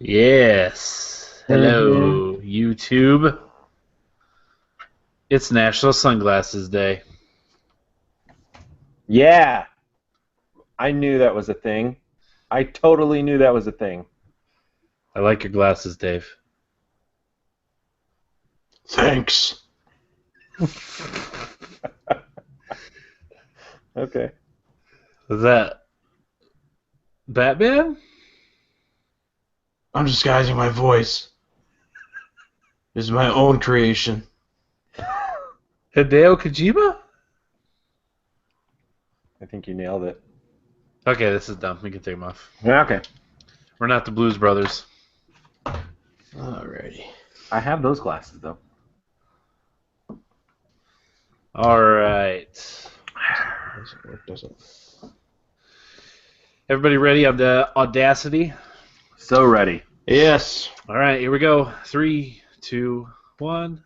Yes. Hello, YouTube. It's National Sunglasses Day. Yeah. I knew that was a thing. I totally knew that was a thing. I like your glasses, Dave. Thanks. Okay. Is that Batman? I'm disguising my voice. This is my own creation. Hideo Kojima? I think you nailed it. Okay, this is dumb. We can take them off. Yeah, okay. We're not the Blues Brothers. Alrighty. I have those glasses, though. All right. Doesn't work, does it? Everybody ready on the Audacity? So ready. Yes. All right, here we go. 3, 2, 1.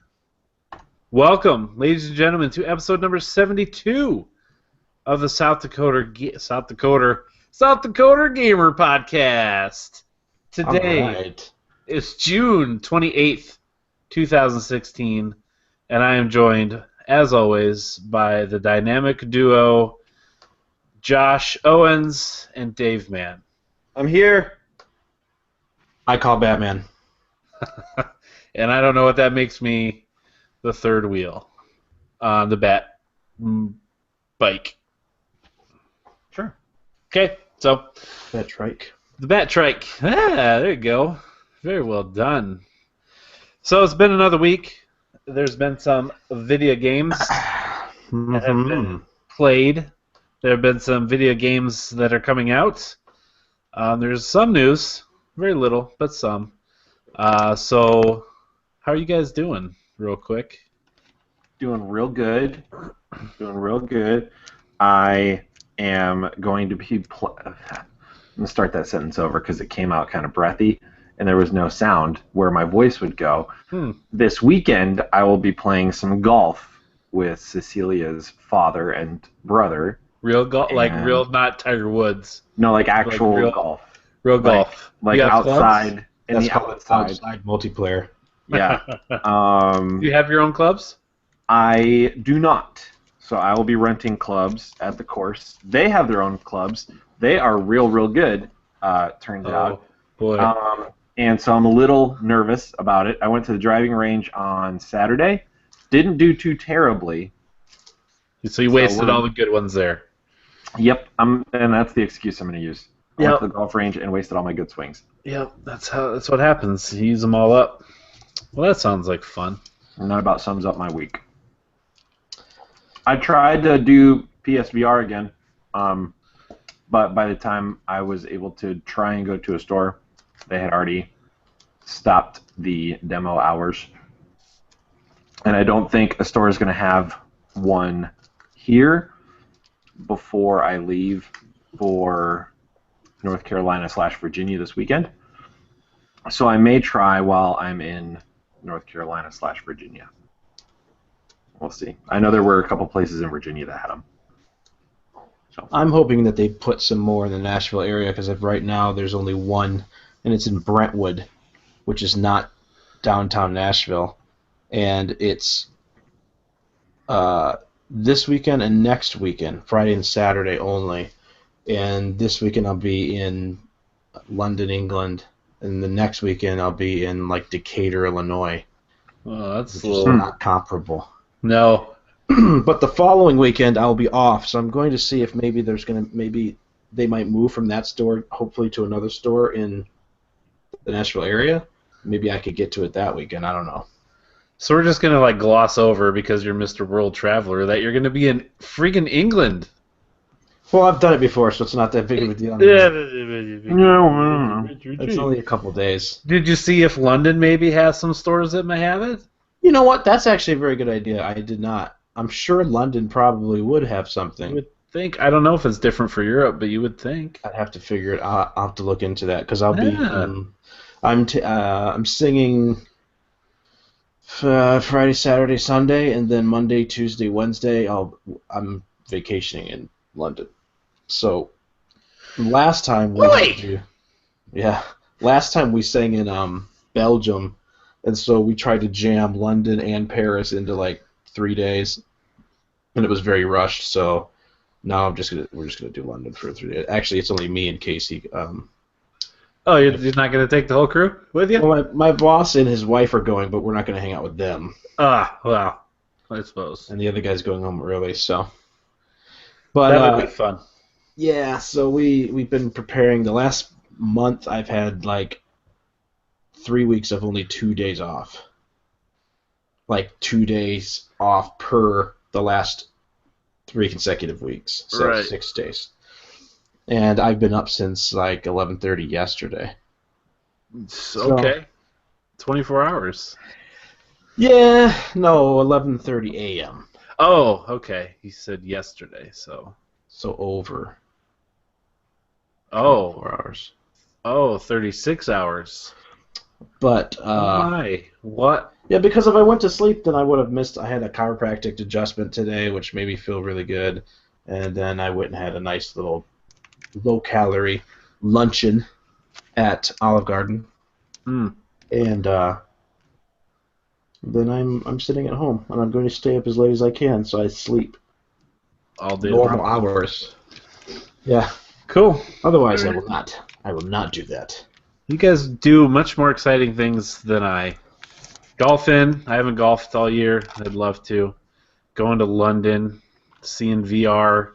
Welcome, ladies and gentlemen, to episode number 72 of the South Dakota Gamer Podcast. Today is June 28th, 2016, and I am joined, as always, by the dynamic duo Josh Owens and Dave Mann. I'm here. I call Batman. And I don't know what that makes me the third wheel on the Bat bike. Sure. Okay, so That trike. the Bat Trike. There you go. Very well done. So it's been another week. There's been some video games that have been played. There have been some video games that are coming out. There's some news. Very little, but some. So how are you guys doing, real quick? Doing real good. Doing real good. I am going to be... I'm going to start that sentence over because it came out kind of breathy and there was no sound where my voice would go. This weekend, I will be playing some golf with Cecilia's father and brother. Real golf, like real, not Tiger Woods. No, like actual real golf. Real golf. Like You got outside. In That's the called outside. multiplayer. Yeah. Do you have your own clubs? I do not. So I will be renting clubs at the course. They have their own clubs. They are real good, turns out. Boy. And so I'm a little nervous about it. I went to the driving range on Saturday. Didn't do too terribly. So you wasted all the good ones there. Yep. And that's the excuse I'm going to use. I went Yep. to the golf range and wasted all my good swings. Yep, that's what happens. You use them all up. Well, that sounds like fun. And that about sums up my week. I tried to do PSVR again, but by the time I was able to try and go to a store, they had already stopped the demo hours. And I don't think a store is going to have one here before I leave for North Carolina/Virginia this weekend. So I may try while I'm in North Carolina/Virginia. We'll see. I know there were a couple places in Virginia that had them. So I'm hoping that they put some more in the Nashville area because right now there's only one, and it's in Brentwood, which is not downtown Nashville. And it's this weekend and next weekend, Friday and Saturday only. And this weekend I'll be in London, England, and the next weekend I'll be in like Decatur, Illinois. Oh, that's Which a is little... not comparable. No. But the following weekend I'll be off, so I'm going to see if maybe they might move from that store, hopefully to another store in the Nashville area. Maybe I could get to it that weekend. I don't know. So we're just going to like gloss over, because you're Mr. World Traveler, that you're going to be in freaking England. Well, I've done it before, so it's not that big of a deal. It's only a couple days. Did you see if London maybe has some stores that may have it? You know what? That's actually a very good idea. I did not. I'm sure London probably would have something. You would think. I don't know if it's different for Europe, but you would think. I'd have to figure it out. I'll have to look into that because I'll Yeah. be. I'm singing Friday, Saturday, Sunday, and then Monday, Tuesday, Wednesday. I'm vacationing in London. So last time we Oi! had to, yeah, last time we sang in Belgium, and so we tried to jam London and Paris into like 3 days, and it was very rushed. So now we're just gonna do London for 3 days. Actually, it's only me and Casey. Oh, you're not going to take the whole crew with you? Well, my boss and his wife are going, but we're not going to hang out with them. Ah, well, I suppose. And the other guy's going home early, so. But that would be fun. Yeah, so we've been preparing. The last month, I've had like 3 weeks of only 2 days off. Like 2 days off per the last 3 consecutive weeks, so Right. 6 days. And I've been up since like 11:30 yesterday. Okay. 24 hours. Yeah, no, 11:30 a.m. Oh, okay. He said yesterday, so. So over Oh, 4 hours. 36 hours. But Why? What? yeah, because if I went to sleep, then I would have missed. I had a chiropractic adjustment today, which made me feel really good, and then I went and had a nice little low-calorie luncheon at Olive Garden, Mm. and then I'm sitting at home, and I'm going to stay up as late as I can, so I sleep All day normal long. hours. Yeah. Cool. Otherwise, I will not. I will not do that. You guys do much more exciting things than I. Golfing. I haven't golfed all year. I'd love to. Going to London, seeing VR.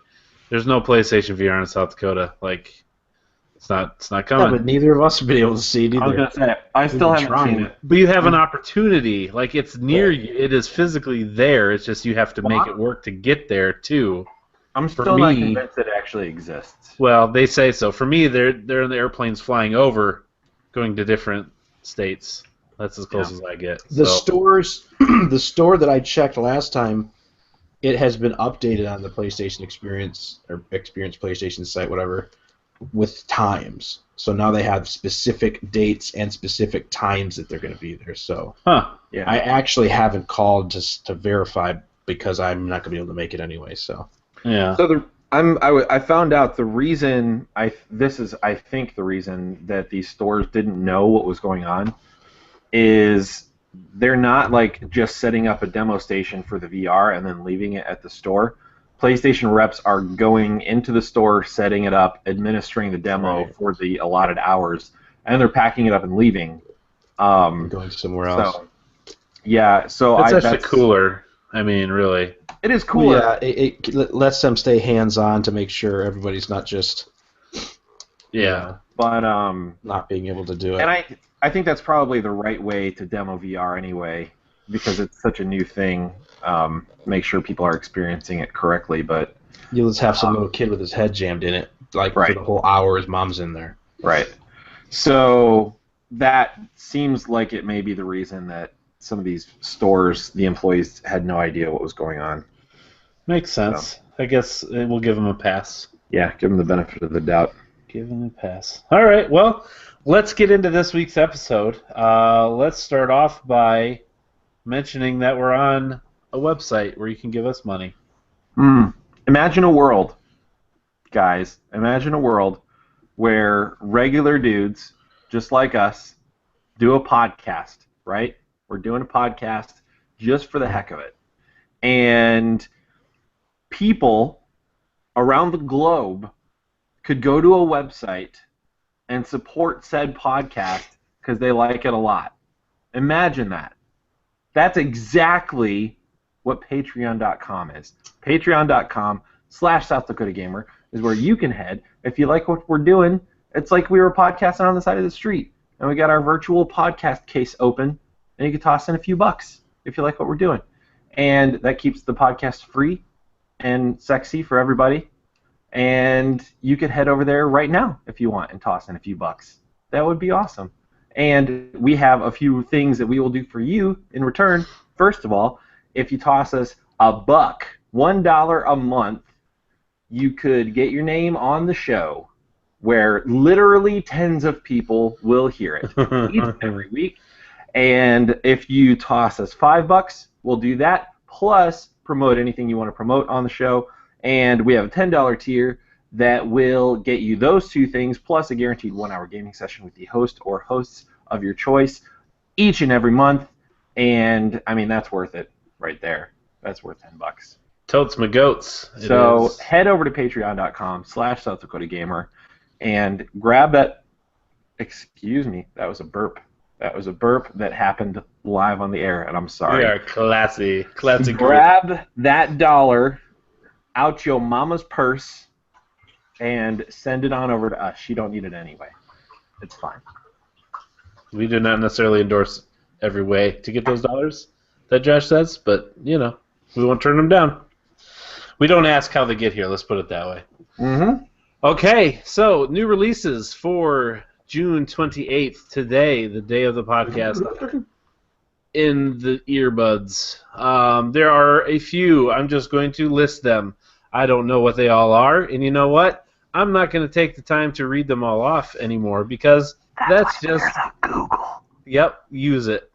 There's no PlayStation VR in South Dakota. Like, it's not Yeah, coming. but neither of us have been able to see it either. I was gonna say I still been haven't trying. seen it. But you have an opportunity. Like, it's near you. It is physically there. It's just you have to make it work to get there too. I'm For still not me- convinced it actually exists. Well, they say so. For me, they're in the airplanes flying over, going to different states. That's as close as I get. The So, stores, the store that I checked last time, it has been updated on the PlayStation Experience or Experience PlayStation site, whatever, with times. So now they have specific dates and specific times that they're going to be there. So huh? Yeah. I actually haven't called to verify because I'm not going to be able to make it anyway. So Yeah. So I found out the reason I think the reason that these stores didn't know what was going on is they're not like just setting up a demo station for the VR and then leaving it at the store. PlayStation reps are going into the store, setting it up, administering the demo Right. for the allotted hours, and they're packing it up and leaving. I'm going somewhere else. So, yeah, so That's actually cooler. I mean, really. It is Well, cooler. yeah, it lets them stay hands-on to make sure everybody's not just Yeah. But not being able to do it. and I think that's probably the right way to demo VR anyway, because it's such a new thing. Make sure people are experiencing it correctly, but You'll just have some little kid with his head jammed in it, like Right. for the whole hour his mom's in there. right. So that seems like it may be the reason that some of these stores, the employees had no idea what was going on. Makes sense. I guess we'll give them a pass. Yeah, give them the benefit of the doubt. Give them a pass. All right. Well, let's get into this week's episode. Let's start off by mentioning that we're on a website where you can give us money. Imagine a world, guys. Imagine a world where regular dudes, just like us, do a podcast, right? We're doing a podcast just for the heck of it. And people around the globe could go to a website and support said podcast because they like it a lot. Imagine that. That's exactly what Patreon.com is. Patreon.com/South Dakota Gamer is where you can head if you like what we're doing. It's like we were podcasting on the side of the street, and we got our virtual podcast case open, and you can toss in a few bucks if you like what we're doing. And that keeps the podcast free and sexy for everybody. And you could head over there right now if you want and toss in a few bucks. That would be awesome. And we have a few things that we will do for you in return. First of all, if you toss us $1, $1 a month, you could get your name on the show where literally tens of people will hear it each and every week. And if you toss us $5, we'll do that, plus promote anything you want to promote on the show. And we have a $10 tier that will get you those two things, plus a guaranteed 1-hour gaming session with the host or hosts of your choice each and every month. And, I mean, that's worth it right there. That's worth $10. Totes my goats. So head over to patreon.com/South Dakota Gamer and grab that. Excuse me, that was a burp. That was a burp that happened live on the air, and I'm sorry. We are classy. Classy. Grab that dollar out your mama's purse and send it on over to us. She don't need it anyway. It's fine. We do not necessarily endorse every way to get those dollars that Josh says, but, you know, we won't turn them down. We don't ask how they get here, let's put it that way. Mm-hmm. Okay, so new releases for June 28th, today, the day of the podcast, in the earbuds. There are a few. I'm just going to list them. I don't know what they all are, and you know what? I'm not going to take the time to read them all off anymore because that's just... Google. Yep, use it.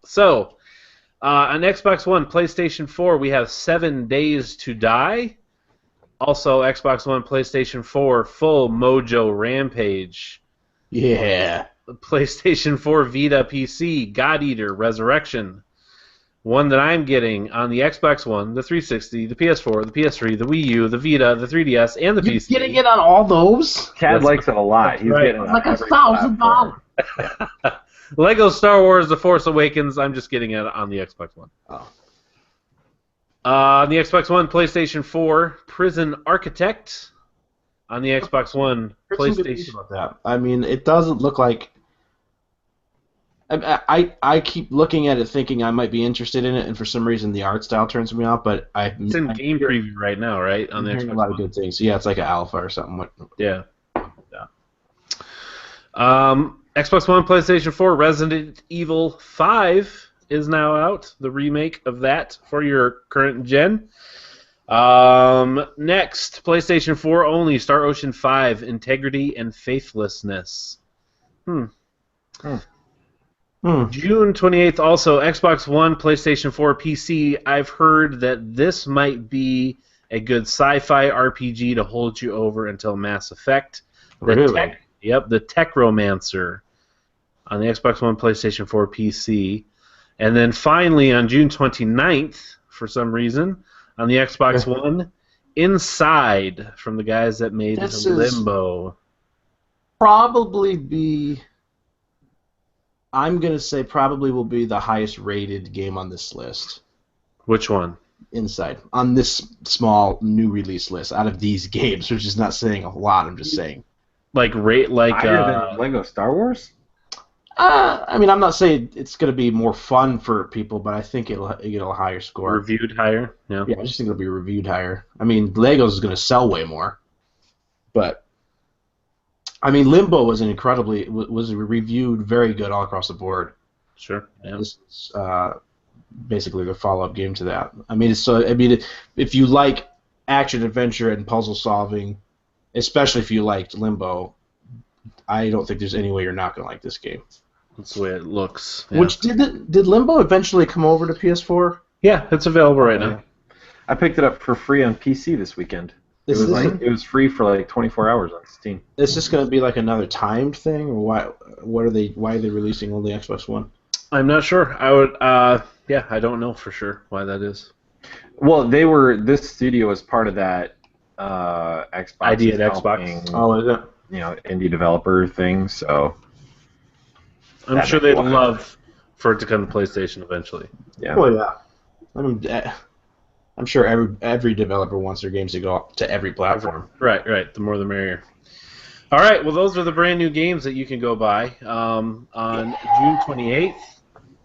So, on Xbox One, PlayStation 4, we have 7 Days to Die. Also, Xbox One, PlayStation 4, Full Mojo Rampage. Yeah. PlayStation 4 Vita PC, God Eater Resurrection. One that I'm getting on the Xbox One, the 360, the PS4, the PS3, the Wii U, the Vita, the 3DS, and the PC. You're getting it on all those? Chad likes it a lot. He's right. getting it on Like every $1,000. platform. Lego Star Wars The Force Awakens, I'm just getting it on the Xbox One. Oh. On the Xbox One, PlayStation 4, Prison Architect. On the Xbox One, PlayStation... About that. I mean, it doesn't look like... I keep looking at it thinking I might be interested in it, and for some reason the art style turns me off, but It's in game preview right now, right? On the I'm hearing Xbox a lot of One. good things. Yeah, it's like an alpha or something. Yeah. Xbox One, PlayStation 4, Resident Evil 5 is now out. The remake of that for your current gen. Next, PlayStation 4 only, Star Ocean 5, Integrity and Faithlessness. June 28th, also, Xbox One, PlayStation 4, PC. I've heard that this might be a good sci-fi RPG to hold you over until Mass Effect. Really? The Techromancer on the Xbox One, PlayStation 4, PC. And then finally, on June 29th, for some reason, on the Xbox One, Inside, from the guys that made This Limbo. Probably be... I'm going to say probably will be the highest rated game on this list. Which one? Inside. On this small new release list out of these games, which is not saying a lot, I'm just saying. Higher than Lego Star Wars? I mean, I'm not saying it's going to be more fun for people, but I think it'll get a higher score. Reviewed higher? Yeah. Yeah, I just think it'll be reviewed higher. I mean, Legos is going to sell way more, but I mean, Limbo was was reviewed very good all across the board. Sure. Yeah. This is basically the follow-up game to that. I mean, if you like action adventure and puzzle solving, especially if you liked Limbo, I don't think there's any way you're not going to like this game. That's the way it looks. Yeah. Which did Limbo eventually come over to PS4? Yeah, it's available right now. I picked it up for free on PC this weekend. It was free for like 24 hours on Steam. Is this going to be like another timed thing, or why are they releasing only Xbox One? I'm not sure. I don't know for sure why that is. Well, this studio was part of that Xbox ID at Xbox. Oh, is it? Indie developer thing. So I'm sure they'd love for it to come to PlayStation eventually. Yeah. Well, yeah. I mean, I'm sure every developer wants their games to go to every platform. Right. The more the merrier. All right. Well, those are the brand new games that you can go buy on June 28th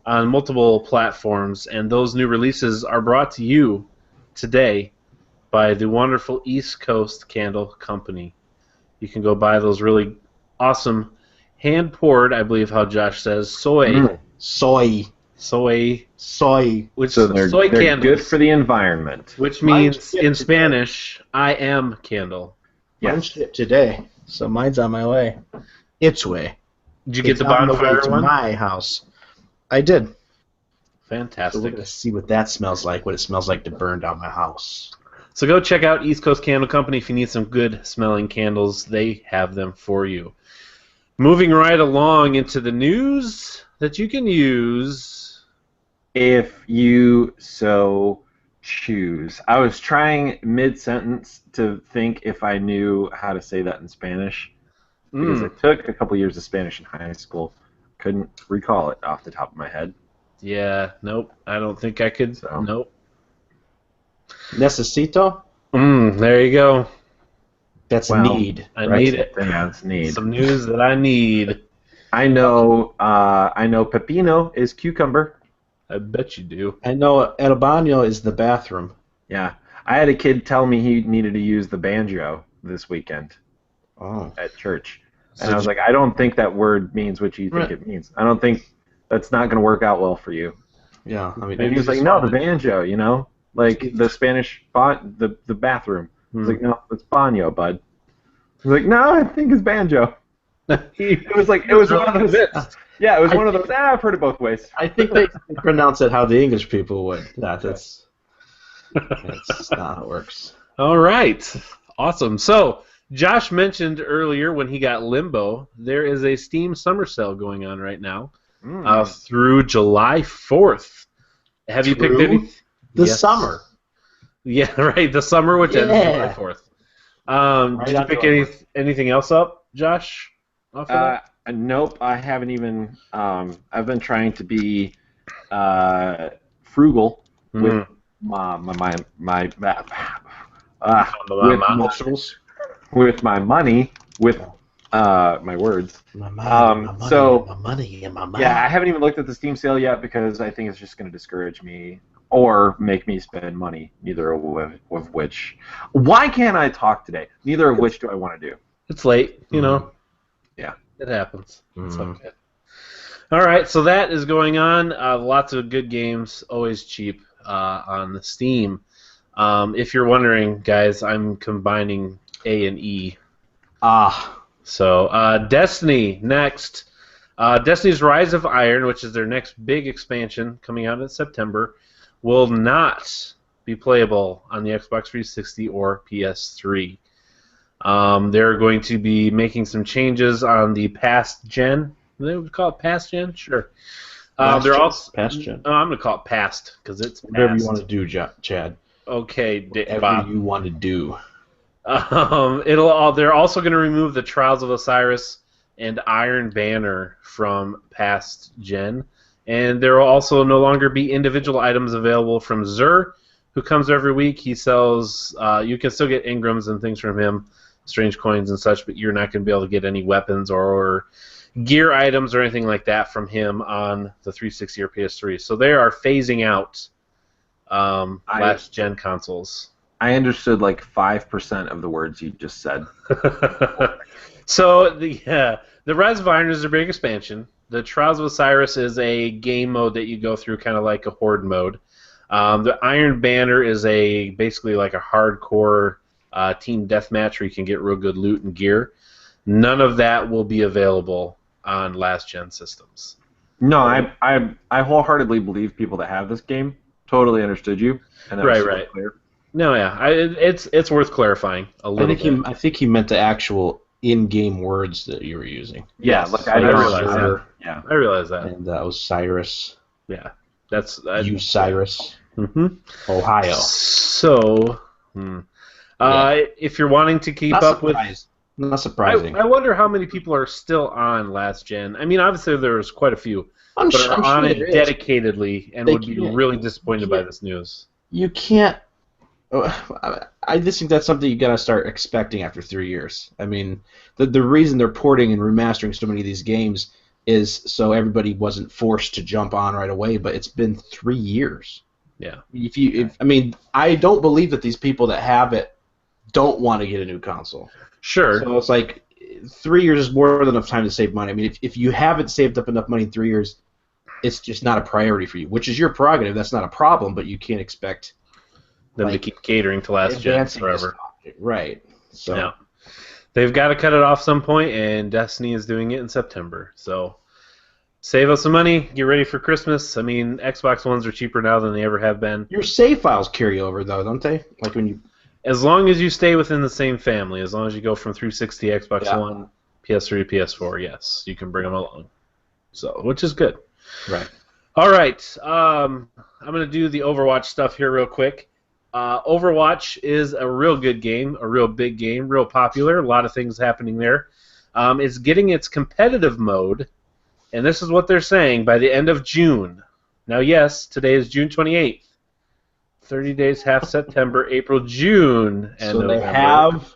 on multiple platforms, and those new releases are brought to you today by the wonderful East Coast Candle Company. You can go buy those really awesome hand-poured, I believe how Josh says, soy. Soy. Which So they're candles, good for the environment. which means in Spanish, I am candle. Mine shipped today, so mine's on my way. Its way. Did you get It's the on way bonfire to one? my house. I did. So Fantastic. we're gonna see what that smells like. What it smells like to burn down my house. So go check out East Coast Candle Company if you need some good smelling candles. They have them for you. Moving right along into the news that you can use if you so choose. I was trying mid-sentence to think if I knew how to say that in Spanish because I took a couple years of Spanish in high school. Couldn't recall it off the top of my head. Yeah, nope. I don't think I could. So. Nope. Necesito? There you go. That's need. I right? need it. Yeah, it's need. Some news that I need. I know pepino is cucumber. I bet you do. I know El Baño is the bathroom. Yeah. I had a kid tell me he needed to use the banjo this weekend at church. And I was like, I don't think that word means what you think it means. I don't think that's not going to work out well for you. Yeah. I mean, And he was like, no, the banjo, you know? Like the Spanish the bathroom. I was like, no, it's baño, bud. He was like, no, I think it's banjo. It was one of those. Yeah, it was one of those. I've heard it both ways. I think they pronounce it how the English people would. That's not how it works. All right. Awesome. So, Josh mentioned earlier when he got Limbo, there is a Steam Summer Sale going on right now through July 4th. Have you picked any? The summer. Yeah, right. The summer, which ends July 4th. Did you pick anything else up, Josh? Nope, I haven't even. I've been trying to be frugal with with my money, with my words. My money. Yeah, I haven't even looked at the Steam sale yet because I think it's just going to discourage me or make me spend money. Neither of which. Why can't I talk today? Neither of which do I want to do. It's late, you know. Yeah. It happens. It's okay. All right, so that is going on. Lots of good games, always cheap on the Steam. If you're wondering, guys, I'm combining A and E. So Destiny next. Destiny's Rise of Iron, which is their next big expansion coming out in September, will not be playable on the Xbox 360 or PS3. They're going to be making some changes on the past gen. They would call it past gen, sure. They're also past gen. I'm going to call it past because it's whatever past. You want to do, Chad. Okay, whatever Bob. you want to do. They're also going to remove the Trials of Osiris and Iron Banner from past gen, and there will also no longer be individual items available from Zur, who comes every week. He sells. You can still get Ingrams and things from him, strange coins and such, but you're not going to be able to get any weapons or gear items or anything like that from him on the 360 or PS3. So they are phasing out last gen consoles. I understood like 5% of the words you just said. So the Rise of Iron is a big expansion. The Trials of Osiris is a game mode that you go through kind of like a horde mode. The Iron Banner is basically like a hardcore team deathmatch where you can get real good loot and gear. None of that will be available on last-gen systems. No, I wholeheartedly believe people that have this game. Totally understood you. And that was super clear. No, yeah, it's worth clarifying a little bit. I think he meant the actual in-game words that you were using. Yeah, yes, look, I realize that. Yeah, I realize that. And Osiris. Yeah, that's Osiris. Mm-hmm. Ohio. So, if you're wanting to keep up with, not surprising. I wonder how many people are still on last gen. I mean, obviously there's quite a few, but are on it dedicatedly and would be really disappointed by this news. You can't. I just think that's something you got to start expecting after 3 years. I mean, the reason they're porting and remastering so many of these games is so everybody wasn't forced to jump on right away. But it's been 3 years. Yeah. I mean, I don't believe that these people that have it don't want to get a new console. Sure. So it's like 3 years is more than enough time to save money. I mean, if you haven't saved up enough money in 3 years, it's just not a priority for you, which is your prerogative. That's not a problem, but you can't expect them to keep catering to last gen forever. Right. So yeah. They've got to cut it off some point, and Destiny is doing it in September. So save us some money. Get ready for Christmas. I mean, Xbox Ones are cheaper now than they ever have been. Your save files carry over, though, don't they? Like when you As long as you stay within the same family, as long as you go from 360, Xbox Yeah. One, PS3, PS4, yes, you can bring them along. So, which is good. Right. All right, I'm going to do the Overwatch stuff here real quick. Overwatch is a real good game, a real big game, real popular. A lot of things happening there. It's getting its competitive mode, and this is what they're saying, by the end of June. Now, yes, today is June 28th. 30 days, half September, April, June, and So November. they have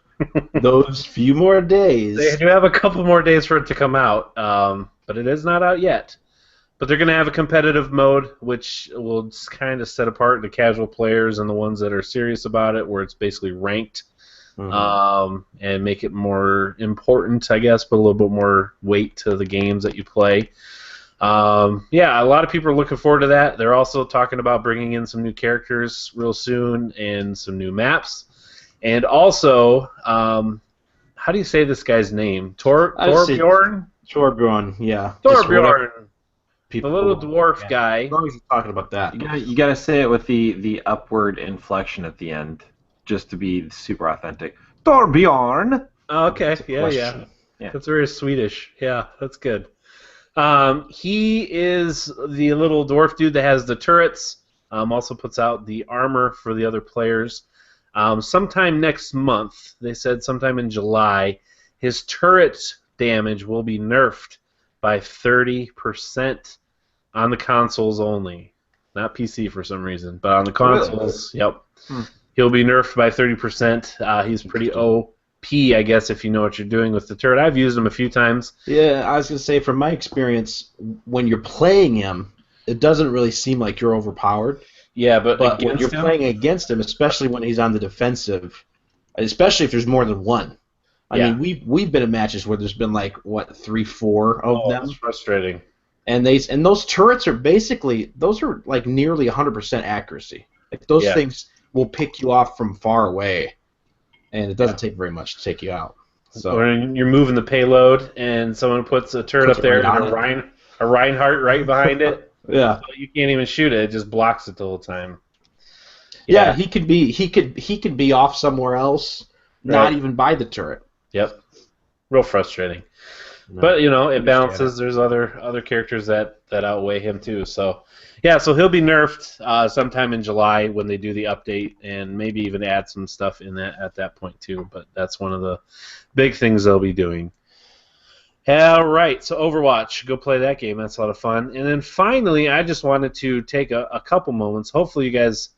those few more days. They do have a couple more days for it to come out, but it is not out yet. But they're going to have a competitive mode, which will kind of set apart the casual players and the ones that are serious about it, where it's basically ranked, and make it more important, I guess, but a little bit more weight to the games that you play. Yeah, a lot of people are looking forward to that. They're also talking about bringing in some new characters real soon and some new maps. And also, how do you say this guy's name? Torbjorn? Torbjorn, yeah. Torbjorn. The People, little dwarf guy. As long as you're talking about that. You gotta say it with the upward inflection at the end, just to be super authentic. Torbjorn. Okay, yeah. Question. Yeah. That's very Swedish. Yeah, that's good. He is the little dwarf dude that has the turrets. Also puts out the armor for the other players. Sometime next month, they said sometime in July, his turret damage will be nerfed by 30% on the consoles only. Not PC for some reason, but on the consoles, yep. He'll be nerfed by 30%. He's pretty OP, I guess, if you know what you're doing with the turret. I've used him a few times. Yeah, I was going to say, from my experience, when you're playing him, it doesn't really seem like you're overpowered. Yeah, but when you're playing against him, especially when he's on the defensive, especially if there's more than one. I mean, we've been in matches where there's been like 3, 4 of them. That's frustrating. And those turrets are basically like nearly 100% accuracy. Like those things will pick you off from far away, and it doesn't take very much to take you out. So when you're moving the payload and someone puts a turret up there and a Reinhardt right behind it. Yeah. So you can't even shoot it; it just blocks it the whole time. Yeah, he could be off somewhere else, not even by the turret. Yep. Real frustrating. No, but it balances. There's other characters that outweigh him too. So yeah, so he'll be nerfed sometime in July when they do the update, and maybe even add some stuff in that at that point too. But that's one of the big things they'll be doing. All right, so Overwatch, go play that game. That's a lot of fun. And then finally, I just wanted to take a couple moments. Hopefully, you guys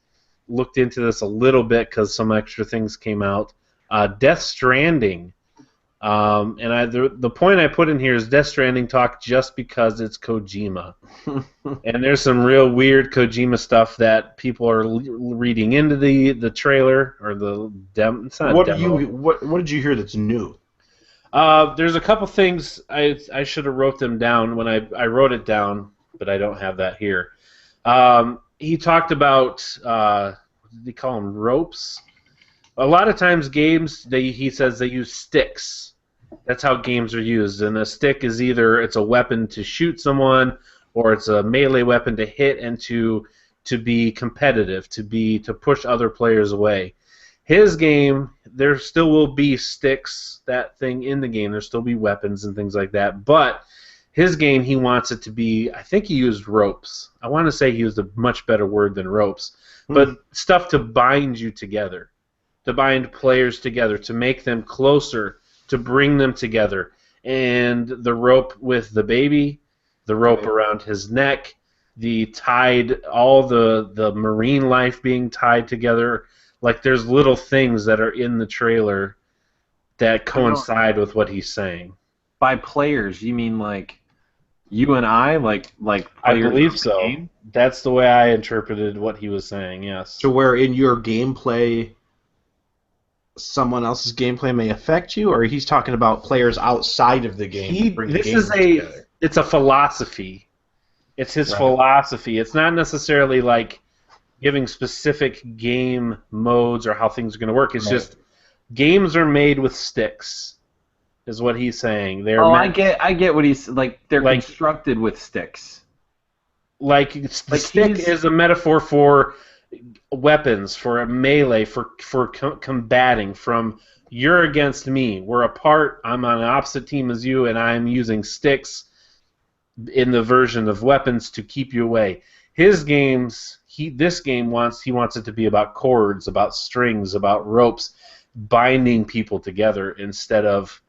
looked into this a little bit because some extra things came out. Death Stranding. And the point I put in here is Death Stranding talk just because it's Kojima. And there's some real weird Kojima stuff that people are reading into the trailer or the demo. It's not a demo. What did you hear that's new? There's a couple things I should have wrote them down when I wrote it down, but I don't have that here. He talked about what did he call them, ropes? A lot of times games, he says they use sticks. That's how games are used, and a stick is either it's a weapon to shoot someone, or it's a melee weapon to hit and to be competitive, to push other players away. His game, there still will be sticks, that thing in the game. There'll still be weapons and things like that. But his game, he wants it to be, I think he used ropes. I want to say he used a much better word than ropes. But stuff to bind you together, to bind players together, to make them closer, to bring them together. And the rope with the baby, the rope around his neck, all the marine life being tied together. Like, there's little things that are in the trailer that coincide with what he's saying. By players, you mean like you and I, like I believe so. Game? That's the way I interpreted what he was saying. Yes. So where in your gameplay, someone else's gameplay may affect you, or he's talking about players outside of the game. It's a philosophy. It's his philosophy. It's not necessarily like giving specific game modes or how things are going to work. It's just games are made with sticks, is what he's saying. I get what he's like. They're constructed with sticks. Like the stick is a metaphor for weapons, for a melee, for combating, from you're against me, we're apart, I'm on the opposite team as you, and I'm using sticks in the version of weapons to keep you away. His games, this game wants it to be about cords, about strings, about ropes, binding people together instead of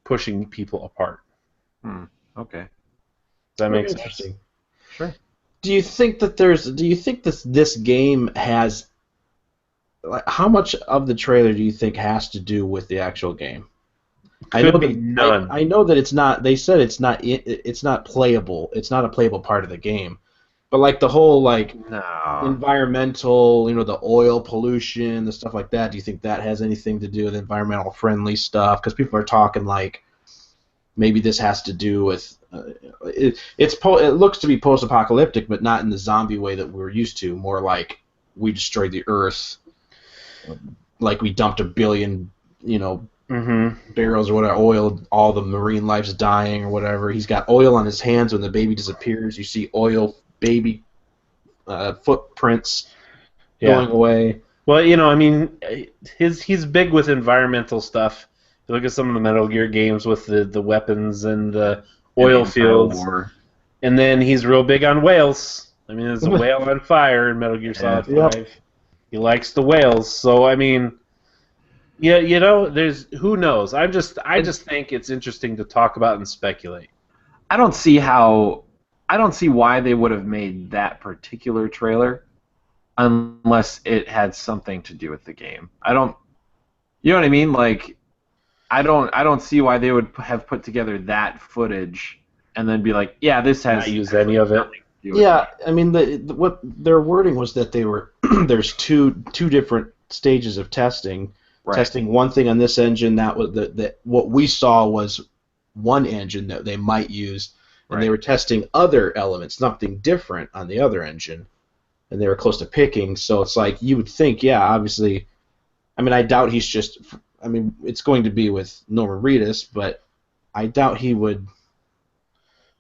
pushing people apart. Okay. Does that make sense? Interesting. Sure. Do you think this game has, like, how much of the trailer do you think has to do with the actual game? Could be none. I know that it's not. They said it's not playable. It's not a playable part of the game. But like the whole environmental, the oil pollution, the stuff like that. Do you think that has anything to do with environmental friendly stuff? Because people are talking like maybe this has to do with it looks to be post-apocalyptic, but not in the zombie way that we're used to. More like we destroyed the Earth, like we dumped 1 billion, barrels or whatever, oil, all the marine life's dying or whatever. He's got oil on his hands when the baby disappears. You see oil baby footprints going away. Well, he's big with environmental stuff. You look at some of the Metal Gear games with the weapons and the oil fields. And then he's real big on whales. There's a whale on fire in Metal Gear Solid 5. He likes the whales. So, there's who knows. I just think it's interesting to talk about and speculate. I don't see why they would have made that particular trailer unless it had something to do with the game. You know what I mean? Like, I don't see why they would have put together that footage and then be like, yeah, this has not use any of it. Yeah, what their wording was that they were there's two different stages of testing. Right. Testing one thing on this engine, that was what we saw was one engine that they might use, and they were testing other elements, something different on the other engine, and they were close to picking. So it's like you would think, obviously. I doubt he's just. It's going to be with Norman Reedus, but I doubt he would.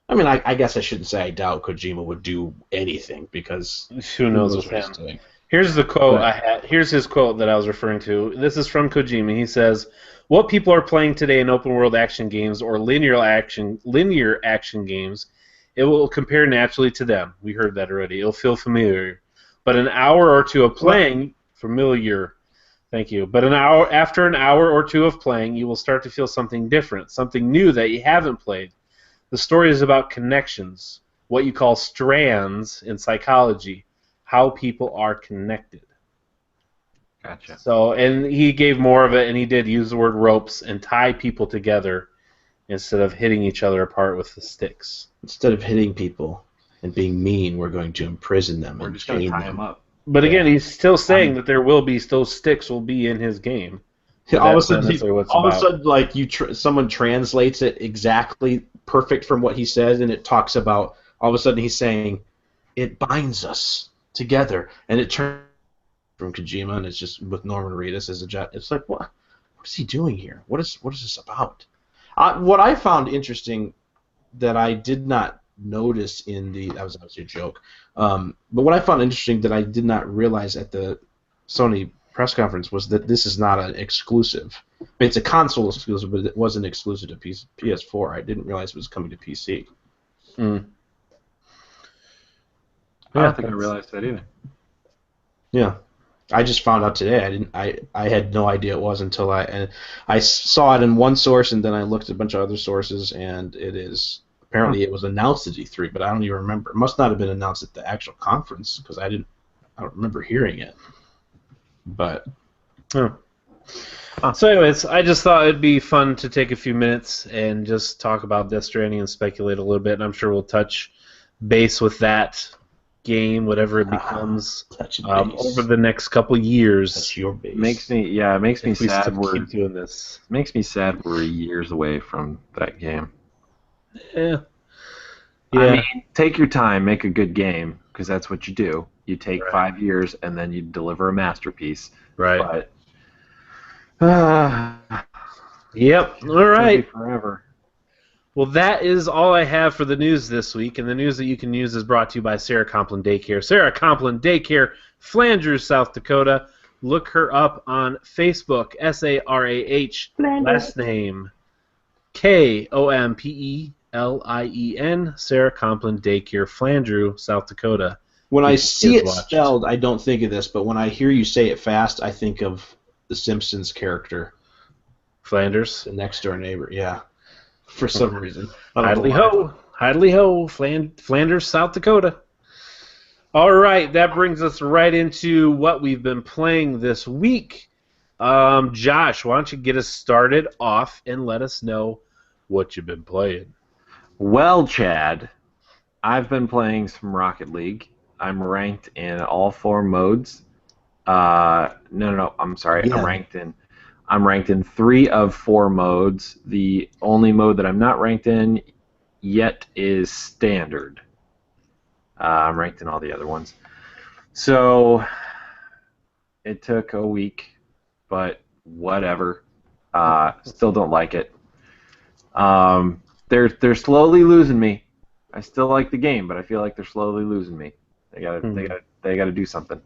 I guess I shouldn't say I doubt Kojima would do anything, because who knows what he's doing. Here's the quote I had. Here's his quote that I was referring to. This is from Kojima. He says, "What people are playing today in open world action games or linear action games, it will compare naturally to them." We heard that already. It'll feel familiar, but an hour or two of playing familiar. Thank you. But after an hour or two of playing, you will start to feel something different, something new that you haven't played. The story is about connections, what you call strands in psychology, how people are connected. Gotcha. So, and he gave more of it, and he did use the word ropes and tie people together instead of hitting each other apart with the sticks. Instead of hitting people and being mean, we're going to imprison them. We're just going to tie them up. But again, he's still saying that those sticks will be in his game. So all of a sudden, like someone translates it exactly perfect from what he says, and it talks about. All of a sudden, he's saying, "It binds us together," and it turns from Kojima, and it's just with Norman Reedus as a jet. It's like, what is he doing here? What is this about? What I found interesting that I did not notice that was obviously a joke. But what I found interesting that I did not realize at the Sony press conference was that this is not an exclusive. It's a console exclusive, but it wasn't exclusive to PS4. I didn't realize it was coming to PC. I don't think I realized that either. Yeah, I just found out today. I had no idea it was until I saw it in one source, and then I looked at a bunch of other sources, and it is. Apparently, it was announced at E3, but I don't even remember. It must not have been announced at the actual conference, because I don't remember hearing it. But so, anyways, I just thought it'd be fun to take a few minutes and just talk about Death Stranding and speculate a little bit. And I'm sure we'll touch base with that game, whatever it becomes, over the next couple years. That's your base. It makes me sad. Keep doing this. Makes me sad we're years away from that game. Yeah. Take your time, make a good game, because that's what you do. You take 5 years and then you deliver a masterpiece. Right. But, yep. All right. Forever. Well, that is all I have for the news this week, and the news that you can use is brought to you by Sarah Complin Daycare. Sarah Complin Daycare, Flanders, South Dakota. Look her up on Facebook, Sarah, last name Kompelien, Sarah Complin Daycare, Flandreau, South Dakota. When I see it spelled, I don't think of this, but when I hear you say it fast, I think of the Simpsons character. Flanders? The next door neighbor, yeah. For some reason. Idly ho, Flanders, South Dakota. All right, that brings us right into what we've been playing this week. Josh, why don't you get us started off and let us know what you've been playing? Well, Chad, I've been playing some Rocket League. I'm ranked in all 4 modes. No, I'm sorry. Yeah. I'm ranked in 3 of 4 modes. The only mode that I'm not ranked in yet is Standard. I'm ranked in all the other ones. So it took a week, but whatever. Still don't like it. They're slowly losing me. I still like the game, but I feel like they're slowly losing me. They gotta do something.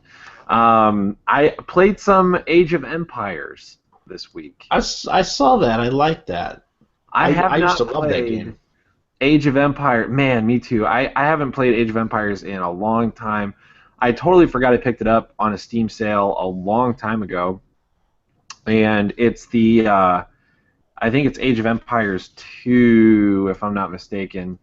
I played some Age of Empires this week. I saw that. I like that. I used to love that game. Age of Empires, man, me too. I haven't played Age of Empires in a long time. I totally forgot I picked it up on a Steam sale a long time ago, and it's the I think it's Age of Empires 2, if I'm not mistaken,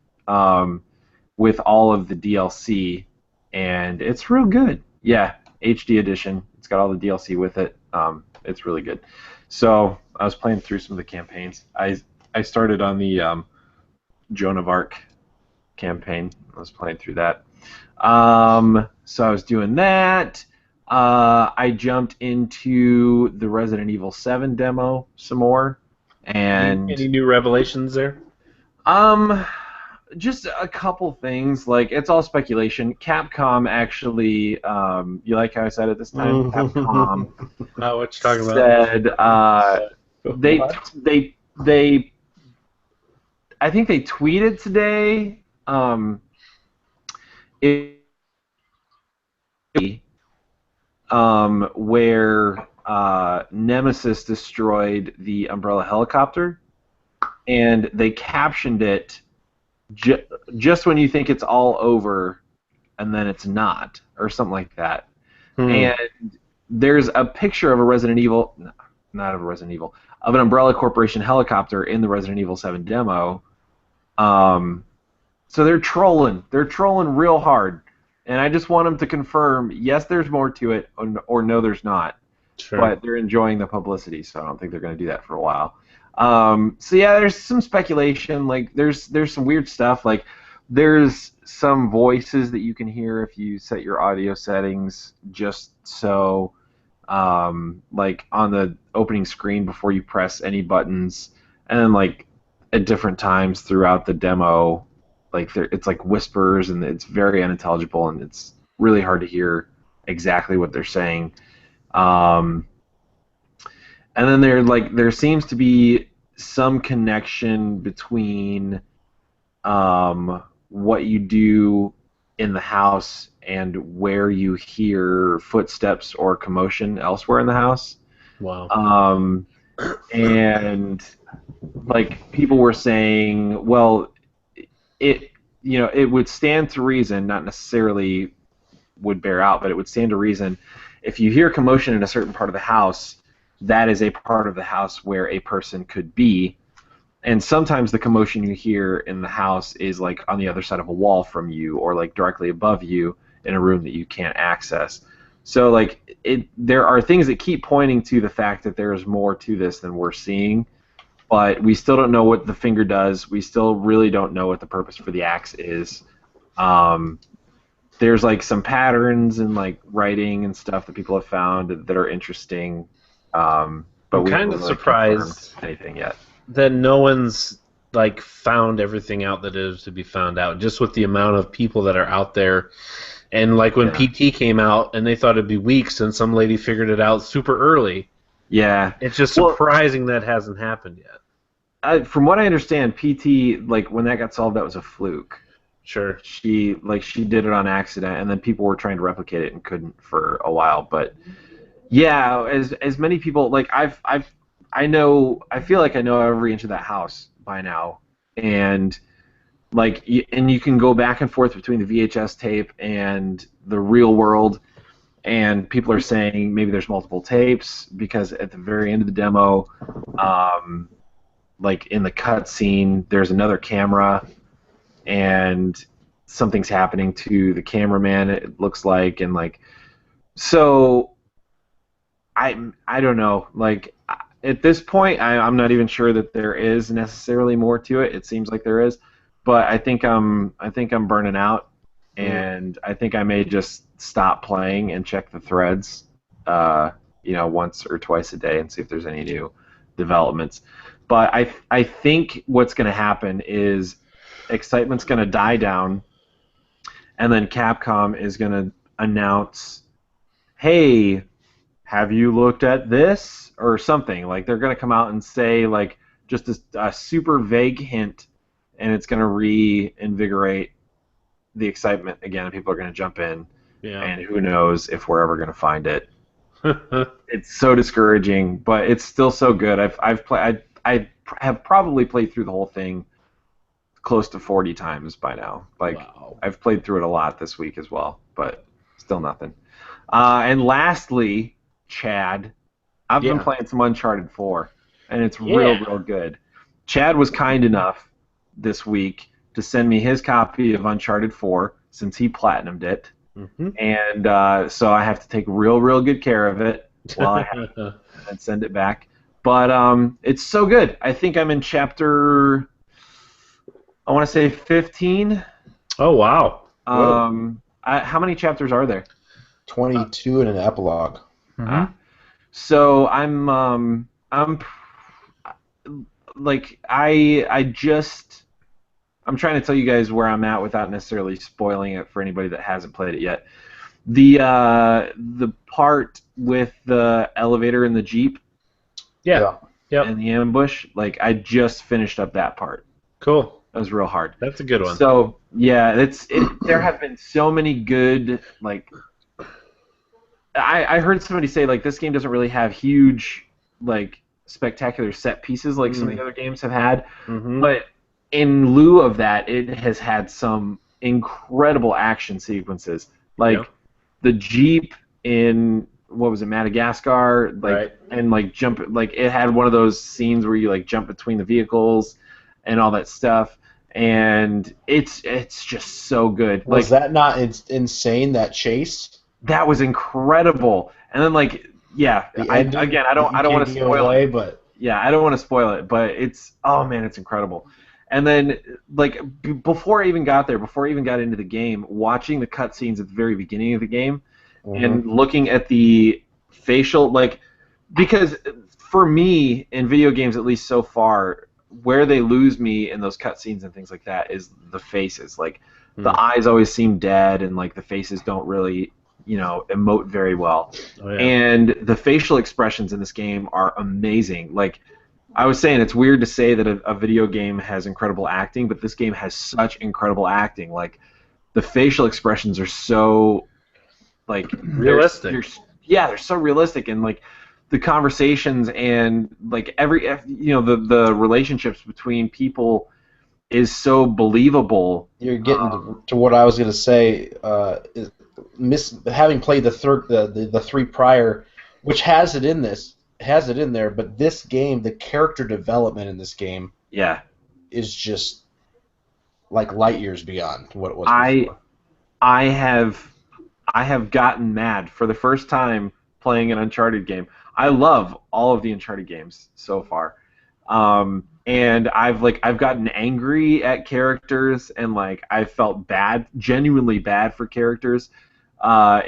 with all of the DLC, and it's real good. Yeah, HD edition. It's got all the DLC with it. It's really good. So I was playing through some of the campaigns. I started on the Joan of Arc campaign. I was playing through that. So I was doing that. I jumped into the Resident Evil 7 demo some more. And any new revelations there? Just a couple things. Like, it's all speculation. Capcom actually, you like how I said it this time? Capcom what you talking about? Said they I think they tweeted today where Nemesis destroyed the Umbrella helicopter, and they captioned it just when you think it's all over, and then it's not, or something like that. And there's a picture of a Resident Evil, not of a Resident Evil, of an Umbrella Corporation helicopter in the Resident Evil 7 demo. So they're trolling. They're trolling real hard. And I just want them to confirm, yes, there's more to it, or no, there's not. Sure. But they're enjoying the publicity, so I don't think they're going to do that for a while. So yeah, there's some speculation. Like, there's some weird stuff. Like, there's some voices that you can hear if you set your audio settings just so, like, on the opening screen before you press any buttons, and then, like, at different times throughout the demo, like, it's like whispers, and it's very unintelligible, and it's really hard to hear exactly what they're saying. And then there seems to be some connection between what you do in the house and where you hear footsteps or commotion elsewhere in the house. Wow. And like, people were saying, well, it would stand to reason, not necessarily would bear out, but it would stand to reason if you hear commotion in a certain part of the house, that is a part of the house where a person could be. And sometimes the commotion you hear in the house is like on the other side of a wall from you, or like directly above you in a room that you can't access. So like, there are things that keep pointing to the fact that there is more to this than we're seeing, but we still don't know what the finger does. We still really don't know what the purpose for the axe is. There's like some patterns and like writing and stuff that people have found that are interesting. But I'm kind of surprised anything yet that no one's like found everything out that is to be found out, just with the amount of people that are out there. And like when PT came out and they thought it'd be weeks, and some lady figured it out super early. Yeah, it's just surprising that hasn't happened yet. from what I understand, PT, like when that got solved, that was a fluke. Sure. She did it on accident, and then people were trying to replicate it and couldn't for a while. But yeah, as many people like I feel like I know every inch of that house by now, and and you can go back and forth between the VHS tape and the real world, and people are saying maybe there's multiple tapes because at the very end of the demo, like in the cutscene, there's another camera, and something's happening to the cameraman. It looks like, and like, so I don't know. Like at this point, I'm not even sure that there is necessarily more to it. It seems like there is, but I think I'm burning out, and I think I may just stop playing and check the threads, once or twice a day and see if there's any new developments. But I think what's going to happen is excitement's going to die down, and then Capcom is going to announce, hey, have you looked at this? Or something. Like they're going to come out and say like just a super vague hint, and it's going to reinvigorate the excitement again, and people are going to jump in. Yeah. And who knows if we're ever going to find it. It's so discouraging, but it's still so good. I have probably played through the whole thing close to 40 times by now. Like, wow. I've played through it a lot this week as well, but still nothing. And lastly, Chad, I've been playing some Uncharted 4, and it's real good. Chad was kind enough this week to send me his copy of Uncharted 4 since he platinumed it, and so I have to take real good care of it while I have it and send it back. But it's so good. I think I'm in chapter, I want to say 15. Oh, wow. How many chapters are there? 22 and an epilogue. So I'm trying to tell you guys where I'm at without necessarily spoiling it for anybody that hasn't played it yet. The part with the elevator and the Jeep. Yeah. And the ambush, like I just finished up that part. Cool. That was real hard. That's a good one. So yeah, there have been so many good like. I heard somebody say like this game doesn't really have huge like spectacular set pieces like some of the other games have had, but in lieu of that, it has had some incredible action sequences. Like the Jeep in what was it, Madagascar, and like jump, like it had one of those scenes where you like jump between the vehicles and all that stuff, and it's just so good. Was that not insane, that chase? That was incredible. And then like I don't want to spoil it, but I don't want to spoil it, but it's it's incredible. And then like before I even got there, before I even got into the game, watching the cutscenes at the very beginning of the game and looking at the facial, like, because for me in video games, at least so far, where they lose me in those cutscenes and things like that is the faces. Like the eyes always seem dead, and like the faces don't really emote very well. And the facial expressions in this game are amazing. Like I was saying, it's weird to say that a video game has incredible acting, but this game has such incredible acting. Like the facial expressions are so like realistic. They're so realistic, and like the conversations and like the relationships between people is so believable. You're getting to what I was going to say. Having played the three prior, which has it in there, but this game, the character development in this game, is just like light years beyond what it was before. I have gotten mad for the first time playing an Uncharted game. I love all of the Uncharted games so far, and I've gotten angry at characters, and like I felt bad, genuinely bad for characters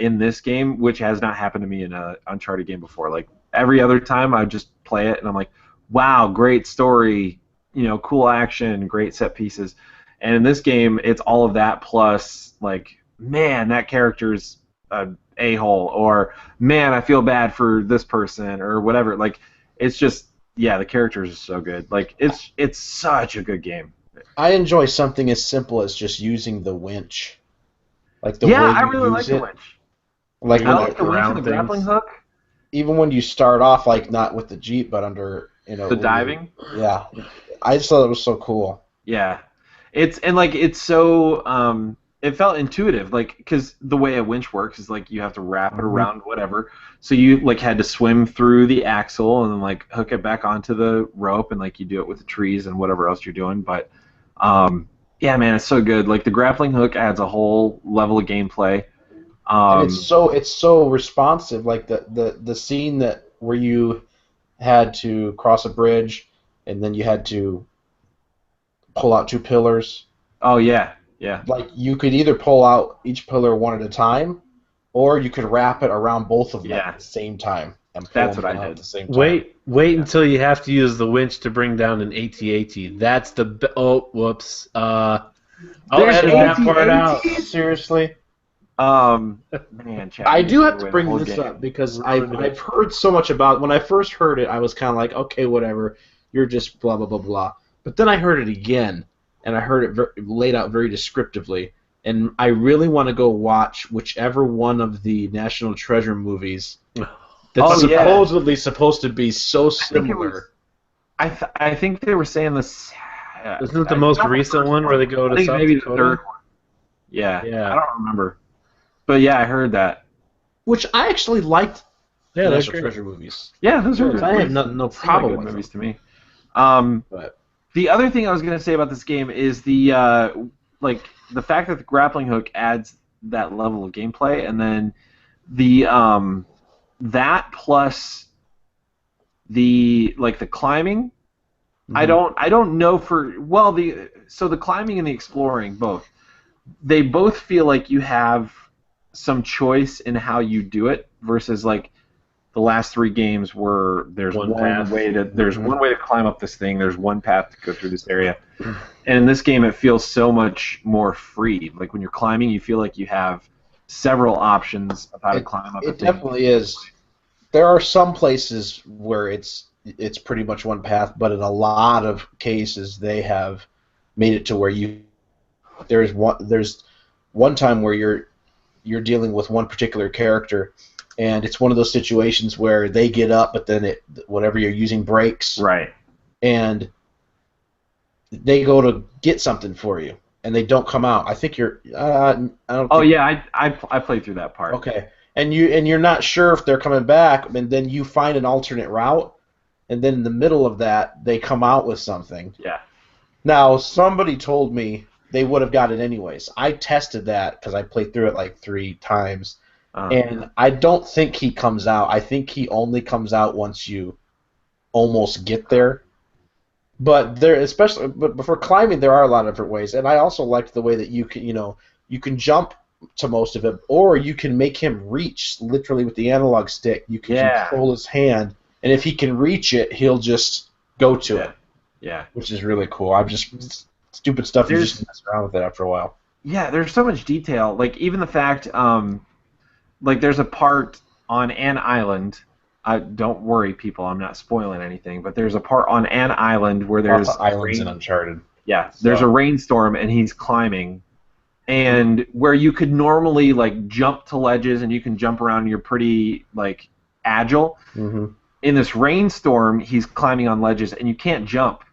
in this game, which has not happened to me in an Uncharted game before. Like every other time, I just play it and I'm like, wow, great story, cool action, great set pieces. And in this game, it's all of that plus like, man, that character's an a-hole, or man, I feel bad for this person, or whatever. Like it's just yeah, the characters are so good. Like it's such a good game. I enjoy something as simple as just using the winch, like the Yeah, way I you really like use the it. winch. Like I when like the winch and the grappling hook. even when you start off, like not with the Jeep, but under The diving. yeah, I just thought it was so cool. Yeah, it's so it felt intuitive, like because the way a winch works is like you have to wrap it around whatever, so you like had to swim through the axle and then like hook it back onto the rope and like you do it with the trees and whatever else you're doing, but yeah, man, it's so good. Like the grappling hook adds a whole level of gameplay. And it's so responsive. Like the scene that where you had to cross a bridge and then you had to pull out two pillars. Oh yeah, yeah. Like you could either pull out each pillar one at a time, or you could wrap it around both of them at the same time and pull That's them what I out did. at the same time. Wait until you have to use the winch to bring down an AT-AT. That's the oh whoops. I'll edit that part out. Seriously. Man, Chad, I do have you to win bring the whole this game. up because I've heard so much about. When I first heard it, I was kind of like, okay, whatever. You're just blah blah blah blah. But then I heard it again, and I heard it laid out very descriptively. And I really want to go watch whichever one of the National Treasure movies that's supposedly supposed to be so similar. I think they were saying this. Isn't it the most recent one where they go to South maybe Dakota? the third one. Yeah, Yeah. I don't remember. But yeah, I heard that. Which I actually liked. Yeah, that's National great. Treasure movies. Yeah, those are good. I have no problem good with movies them. to me. But The other thing I was gonna say about this game is the like the fact that the grappling hook adds that level of gameplay, and then the that plus the like the climbing. I don't know for the climbing and the exploring both. They both feel like you have some choice in how you do it versus like the last three games where there's one way to climb up this thing, there's one path to go through this area. And in this game it feels so much more free. Like when you're climbing you feel like you have several options of how to climb up. It definitely is. There are some places where it's pretty much one path, but in a lot of cases they have made it to where there's one time where you're dealing with one particular character, and it's one of those situations where they get up, but then whatever you're using breaks, right, and they go to get something for you, and they don't come out. I think you're. I don't. Oh yeah, I played through that part. Okay, and you're not sure if they're coming back, and then you find an alternate route, and then in the middle of that they come out with something. Yeah. Now somebody told me they would have got it anyways. I tested that because I played through it like 3 times, and I don't think he comes out. I think he only comes out once you almost get there. But for climbing, there are a lot of different ways, and I also liked the way that you can jump to most of it, or you can make him reach literally with the analog stick. You can control his hand, and if he can reach it, he'll just go to it. Yeah, which is really cool. I'm just stupid stuff. You just mess around with it after a while. Yeah, there's so much detail. Like even the fact, like there's a part on an island. Don't worry, people. I'm not spoiling anything. But there's a part on an island where there's islands in Uncharted. Yeah, there's a rainstorm and he's climbing, and where you could normally like jump to ledges and you can jump around. And you're pretty like agile. Mm-hmm. In this rainstorm, he's climbing on ledges and you can't jump.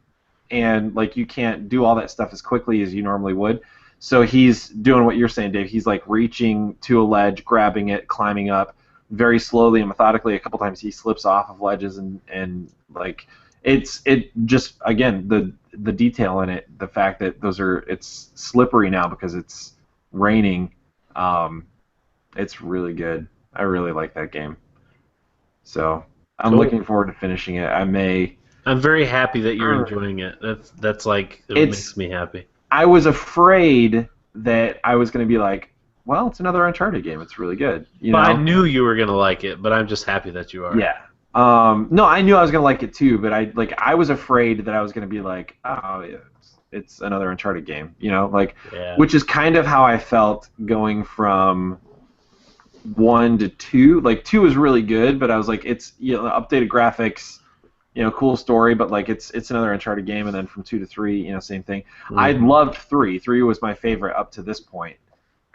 And like you can't do all that stuff as quickly as you normally would. So he's doing what you're saying, Dave. He's like reaching to a ledge, grabbing it, climbing up very slowly and methodically. A couple times he slips off of ledges and like it just again the detail in it, the fact that it's slippery now because it's raining. It's really good. I really like that game. So I'm looking forward to finishing it. I'm very happy that you're enjoying it. That's like it makes me happy. I was afraid that I was going to be like, well, it's another Uncharted game. It's really good. But I knew you were going to like it, but I'm just happy that you are. Yeah. No, I knew I was going to like it too, but I was afraid that I was going to be like, oh, yeah, it's another Uncharted game, which is kind of how I felt going from 1 to 2. Like 2 was really good, but I was like, it's updated graphics. cool story, but like it's another Uncharted game, and then from 2 to 3, same thing. I loved 3. 3 was my favorite up to this point.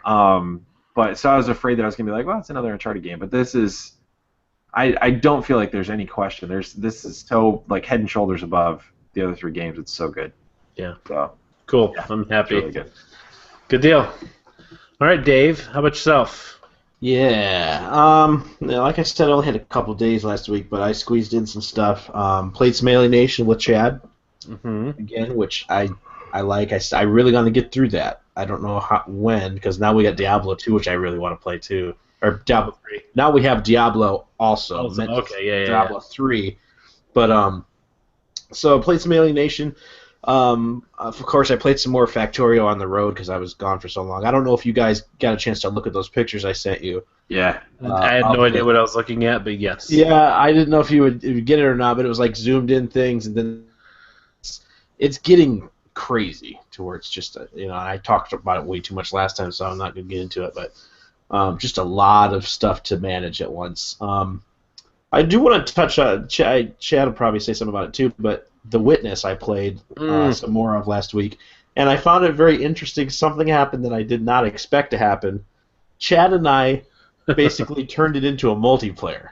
But so I was afraid that I was gonna be like, well, it's another Uncharted game, but this is. I don't feel like there's any question. This is so like head and shoulders above the other 3 games. It's so good. Yeah. So cool. Yeah, I'm happy. Really good. Good deal. All right, Dave. How about yourself? Yeah. Like I said, I only had a couple days last week, but I squeezed in some stuff. Played some Alienation with Chad again, which I like. I really want to get through that. I don't know when, because now we got Diablo 2, which I really want to play too. Or Diablo 3. Now we have Diablo also. Diablo 3. But so I played some Alienation. Of course, I played some more Factorio on the road because I was gone for so long. I don't know if you guys got a chance to look at those pictures I sent you. Yeah. I had no idea what I was looking at, but yes. Yeah, I didn't know if you would get it or not, but it was like zoomed in things, and then it's getting crazy to where it's just, I talked about it way too much last time, so I'm not going to get into it, but just a lot of stuff to manage at once. I do want to touch on, Chad will probably say something about it too, but The Witness I played some more of last week, and I found it very interesting. Something happened that I did not expect to happen. Chad and I basically turned it into a multiplayer.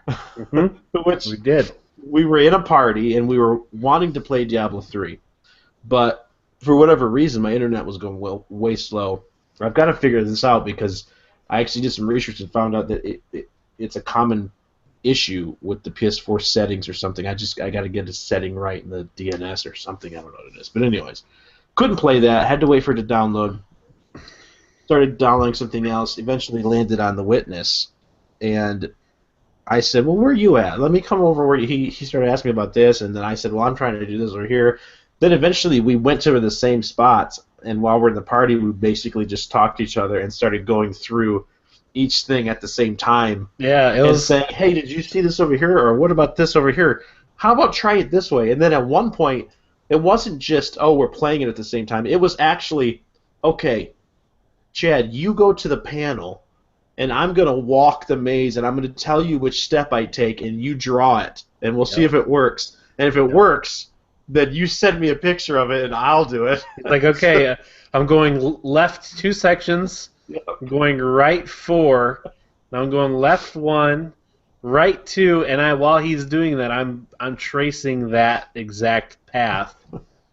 Which we did. We were in a party, and we were wanting to play Diablo 3, but for whatever reason, my internet was going way slow. I've got to figure this out because I actually did some research and found out that it's a common issue with the PS4 settings or something. I got to get a setting right in the DNS or something. I don't know what it is. But anyways, couldn't play that. Had to wait for it to download. Started downloading something else. Eventually landed on The Witness, and I said, "Well, where are you at? Let me come over." Where he started asking me about this, and then I said, "Well, I'm trying to do this over here." Then eventually we went to the same spots, and while we're in the party, we basically just talked to each other and started going through each thing at the same time. Yeah, it was saying, "Hey, did you see this over here? Or what about this over here? How about try it this way?" And then at one point, it wasn't just, "Oh, we're playing it at the same time." It was actually, "Okay, Chad, you go to the panel, and I'm going to walk the maze, and I'm going to tell you which step I take, and you draw it, and we'll see if it works. And if it works, then you send me a picture of it, and I'll do it." Like, okay, I'm going left 2 sections, I'm going right 4, now I'm going left 1, right 2, and while he's doing that, I'm tracing that exact path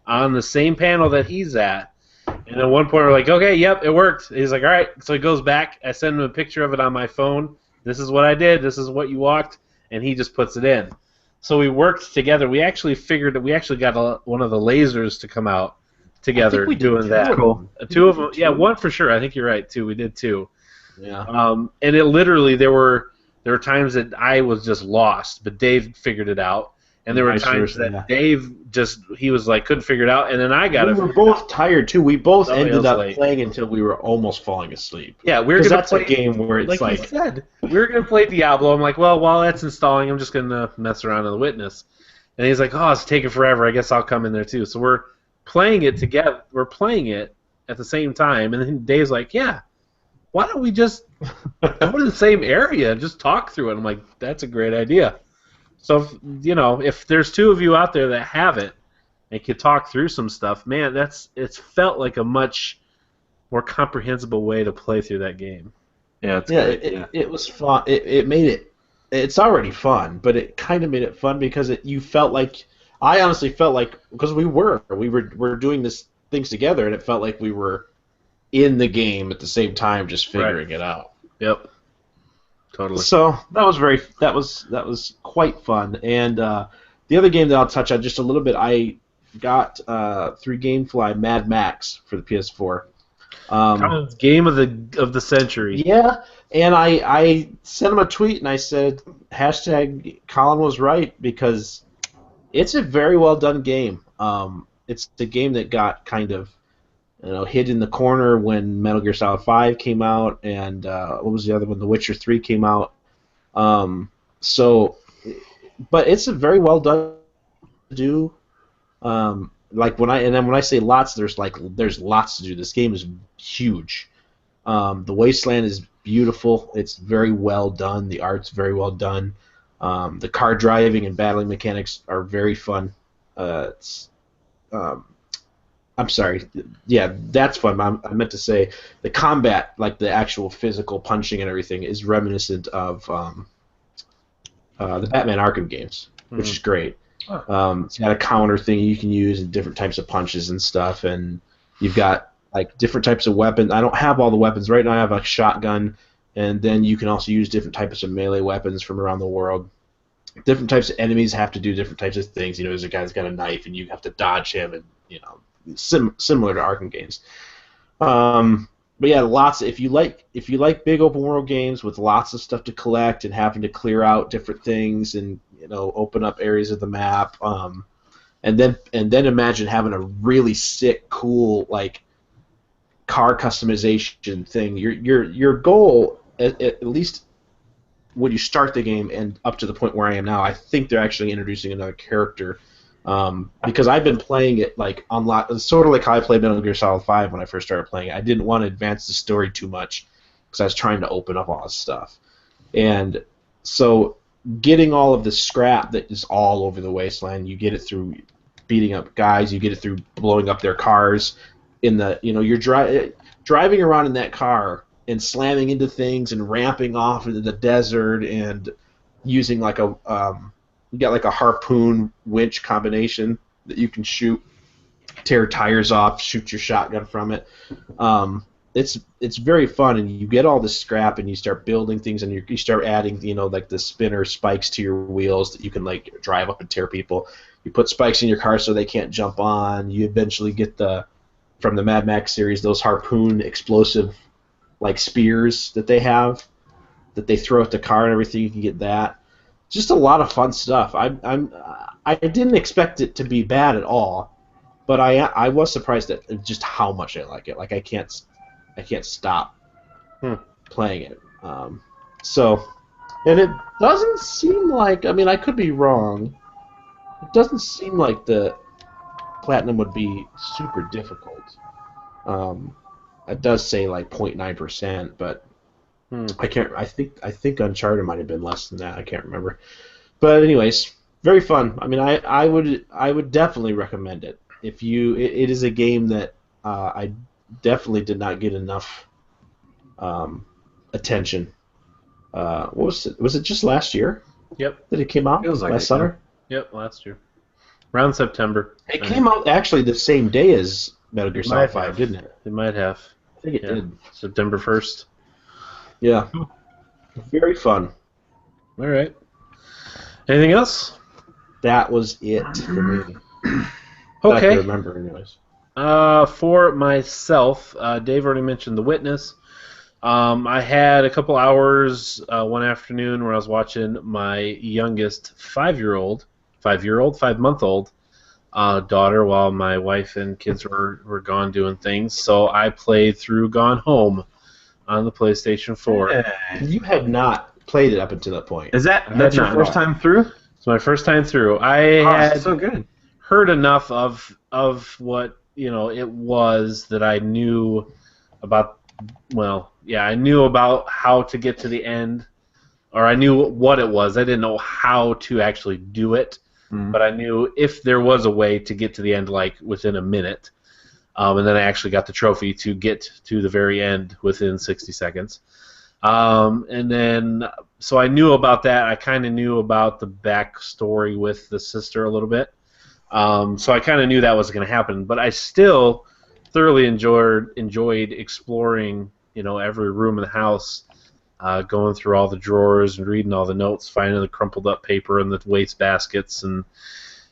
on the same panel that he's at. And at one point we're like, okay, yep, it worked. He's like, all right. So he goes back. I send him a picture of it on my phone. This is what I did. This is what you walked. And he just puts it in. So we worked together. We actually figured that we actually got one of the lasers to come out together doing that. Cool. 2 of them. Yeah, 1 for sure. I think you're right, 2. We did 2. Yeah. And it literally, there were times that I was just lost, but Dave figured it out. And there were times that Dave he was like, couldn't figure it out, and then I got it. We were both tired, too. We both ended up playing until we were almost falling asleep. Yeah, we were going to play a game where it's like you said, we were going to play Diablo. I'm like, well, while that's installing, I'm just going to mess around on The Witness. And he's like, oh, it's taking forever. I guess I'll come in there, too. So we're playing it together. We're playing it at the same time, and then Dave's like, yeah, why don't we just go to the same area and just talk through it? I'm like, that's a great idea. So, if there's 2 of you out there that have it and can talk through some stuff, man, it's felt like a much more comprehensible way to play through that game. Yeah, it was fun. It made it. It's already fun, but it kind of made it fun because you felt like. I honestly felt like because we were doing things together, and it felt like we were in the game at the same time, just figuring it out. Yep. Totally. So that was quite fun. And the other game that I'll touch on just a little bit, I got through GameFly Mad Max for the PS4. Game of the century. Yeah, and I sent him a tweet and I said hashtag Colin was right because it's a very well done game. It's the game that got kind of hid in the corner when Metal Gear Solid 5 came out, and what was the other one? The Witcher 3 came out. But it's a very well done to do. When I say lots, there's lots to do. This game is huge. The Wasteland is beautiful. It's very well done. The art's very well done. The car driving and battling mechanics are very fun. I'm sorry. Yeah, that's fun. I meant to say the combat, like the actual physical punching and everything, is reminiscent of the Batman Arkham games, which is great. It's got a counter thing you can use and different types of punches and stuff, and you've got like different types of weapons. I don't have all the weapons right now. I have a shotgun, and then you can also use different types of melee weapons from around the world. Different types of enemies have to do different types of things. There's a guy's got a knife, and you have to dodge him, and similar to Arkham games. But yeah, lots. If you like big open world games with lots of stuff to collect and having to clear out different things and open up areas of the map, and then imagine having a really sick, cool like car customization thing. Your goal at least when you start the game and up to the point where I am now, I think they're actually introducing another character. Because I've been playing it like sort of like how I played Metal Gear Solid 5 when I first started playing it. I didn't want to advance the story too much because I was trying to open up all this stuff. And so getting all of the scrap that is all over the wasteland, you get it through beating up guys, you get it through blowing up their cars. You're driving around in that car and slamming into things and ramping off into the desert and using like you got like a harpoon winch combination that you can shoot, tear tires off, shoot your shotgun from it. It's very fun, and you get all this scrap, and you start building things, and you start adding, like the spinner spikes to your wheels that you can like drive up and tear people. You put spikes in your car so they can't jump on. You eventually get from the Mad Max series, those harpoon explosive like spears that they have that they throw at the car and everything. You can get that. Just a lot of fun stuff. I didn't expect it to be bad at all, but I was surprised at just how much I like it. Like I can't stop playing it. And it doesn't seem like, I could be wrong. It doesn't seem like the Platinum would be super difficult. It does say like 0.9%, but I can't. I think Uncharted might have been less than that. I can't remember. But anyways, very fun. I would definitely recommend it. It is a game that I definitely did not get enough attention. What was it? Was it just last year? Yep. That it came out? Feels like last summer? Yep, last year. Around September. It came out actually the same day as Metal Gear Solid 5, didn't it? It might have. I think it did. September 1st. Yeah. Very fun. All right. Anything else? That was it for me. Okay. I can remember, anyways. For myself, Dave already mentioned The Witness. I had a couple hours one afternoon where I was watching my youngest 5-month-old daughter while my wife and kids were gone doing things. So I played through Gone Home on the PlayStation 4. You had not played it up until that point. That's your first time through? It's my first time through. I had so good. heard enough of what it was that I knew about. Well, yeah, I knew about how to get to the end, or I knew what it was. I didn't know how to actually do it, but I knew if there was a way to get to the end, like within a minute. And then I actually got the trophy to get to the very end within 60 seconds. And then, so I knew about that. I kind of knew about the backstory with the sister a little bit. So I kind of knew that was going to happen. But I still thoroughly enjoyed exploring, every room in the house, going through all the drawers and reading all the notes, finding the crumpled up paper in the waste baskets, and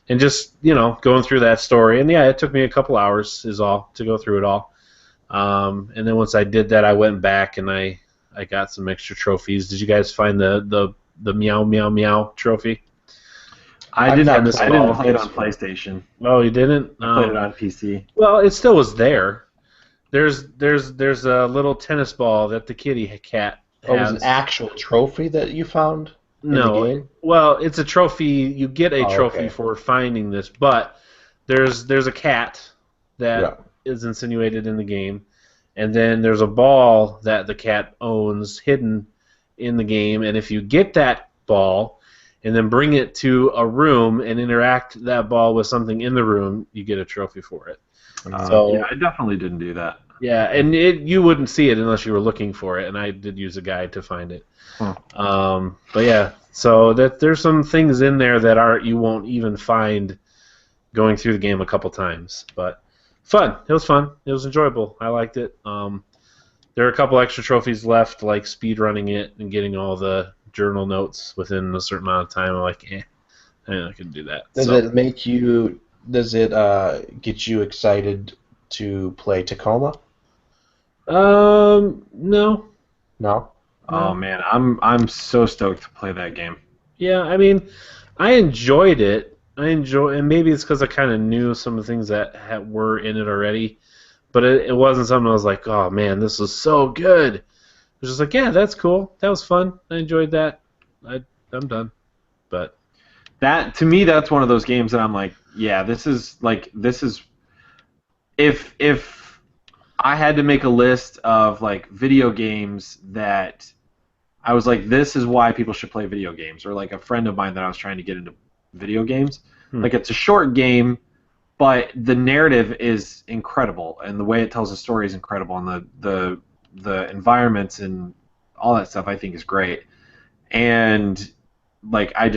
just, going through that story. And yeah, it took me a couple hours is all to go through it all. And then once I did that, I went back and I got some extra trophies. Did you guys find the meow meow meow trophy? I didn't play it on PlayStation. Oh, you didn't? I played it on PC. Well, it still was there. There's a little tennis ball that the kitty cat has. Oh, it was an actual trophy that you found? No, in the game? Well, it's a trophy. You get a trophy for finding this, but there's a cat that is insinuated in the game, and then there's a ball that the cat owns hidden in the game, and if you get that ball and then bring it to a room and interact that ball with something in the room, you get a trophy for it. Yeah, I definitely didn't do that. Yeah, and you wouldn't see it unless you were looking for it, and I did use a guide to find it. But yeah, so there's some things in there that you won't even find going through the game a couple times. But fun. It was fun. It was enjoyable. I liked it. There are a couple extra trophies left, like speed running it and getting all the journal notes within a certain amount of time. I'm like, I can do that. Does it make you? Does it get you excited to play Tacoma? No. No. Oh man, I'm so stoked to play that game. Yeah, I mean, I enjoyed it. And maybe it's because I kind of knew some of the things that were in it already, but it wasn't something I was like, oh man, this is so good. It was just like, yeah, that's cool. That was fun. I enjoyed that. I'm done. But that, to me, that's one of those games that I'm like, yeah, this is if I had to make a list of like video games that I was like, this is why people should play video games, or like a friend of mine that I was trying to get into video games. Like, it's a short game, but the narrative is incredible, and the way it tells the story is incredible, and the environments and all that stuff I think is great. And like, I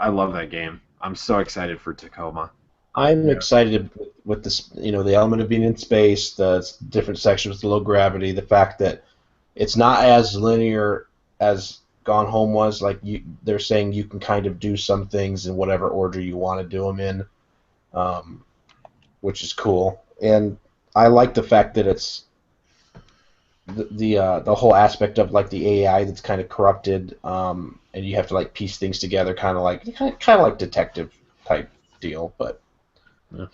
love that game. I'm so excited for Tacoma. I'm excited with this, the element of being in space, the different sections, the low gravity, the fact that it's not as linear as Gone Home was. Like, they're saying you can kind of do some things in whatever order you want to do them in, which is cool. And I like the fact that it's the whole aspect of like the AI that's kind of corrupted, and you have to like piece things together, kind of like detective type deal. But yeah,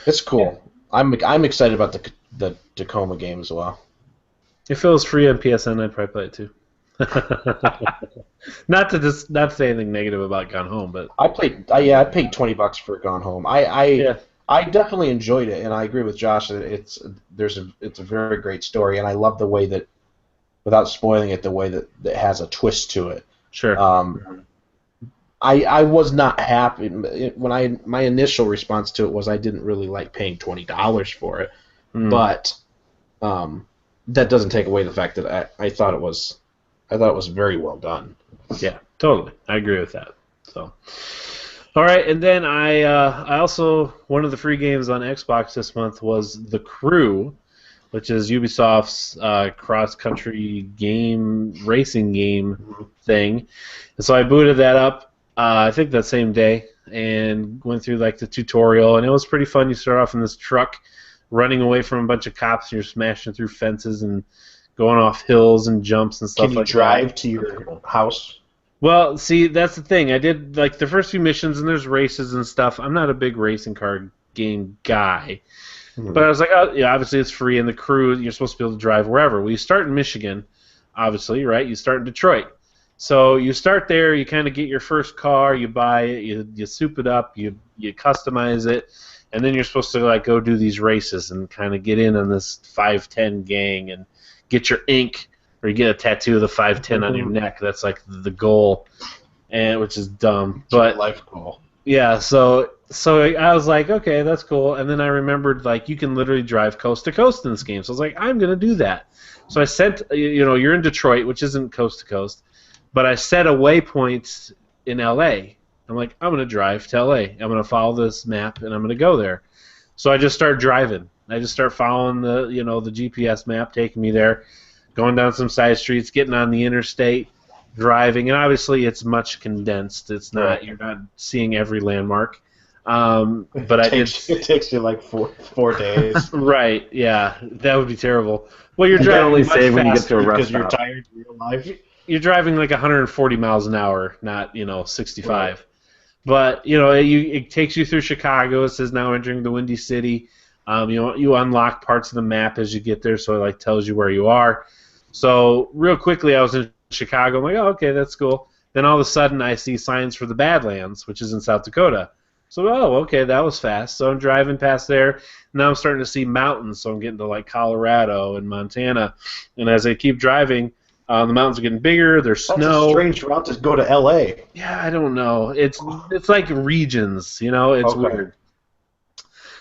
it's cool. Yeah. I'm excited about the Tacoma game as well. If it was free on PSN, I'd probably play it too. not to say anything negative about Gone Home, but I paid $20 for Gone Home. I definitely enjoyed it, and I agree with Josh that it's a very great story, and I love the way that, without spoiling it, the way that it has a twist to it. Sure. I was not happy when my initial response to it was I didn't really like paying $20 for it, but that doesn't take away the fact that I thought it was very well done. Yeah, totally. I agree with that. So, all right, and then I also, one of the free games on Xbox this month was The Crew, which is Ubisoft's cross-country racing game thing. And so I booted that up, I think that same day, and went through like the tutorial, and it was pretty fun. You start off in this truck running away from a bunch of cops, and you're smashing through fences and going off hills and jumps and stuff like that. Can you drive to your house? Well, see, that's the thing. I did like the first few missions, and there's races and stuff. I'm not a big racing car game guy, but I was like, oh, yeah, obviously it's free, and The Crew, you're supposed to be able to drive wherever. Well, you start in Michigan, obviously, right? You start in Detroit. So you start there, you kind of get your first car, you buy it, you soup it up, you customize it, and then you're supposed to like go do these races and kind of get in on this 510 gang and get your ink, or you get a tattoo of the 510 on your neck. That's like the goal, and which is dumb. But life goal. Yeah, so I was like, okay, that's cool. And then I remembered like you can literally drive coast to coast in this game. So I was like, I'm gonna do that. So I sent, you're in Detroit, which isn't coast to coast, but I set a waypoint in L.A. I'm like, I'm gonna drive to L.A. I'm gonna follow this map, and I'm gonna go there. So I just start driving. I just start following the GPS map, taking me there, going down some side streets, getting on the interstate, driving, and obviously it's much condensed. It's not you're not seeing every landmark. But it takes you like four days. Right? Yeah, that would be terrible. Well, you're You driving only much save when you get faster to a rest because you're stop. tired in real life. You're driving like 140 miles an hour, not 65. Right. But it takes you through Chicago. It says now entering the Windy City. You unlock parts of the map as you get there, so it like tells you where you are. So real quickly, I was in Chicago. I'm like, oh, okay, that's cool. Then all of a sudden, I see signs for the Badlands, which is in South Dakota. So, oh, okay, that was fast. So I'm driving past there. Now I'm starting to see mountains, so I'm getting to like Colorado and Montana. And as I keep driving, The mountains are getting bigger. There's That's snow. a strange route to go to L.A. Yeah, I don't know. It's like regions, you know. It's weird.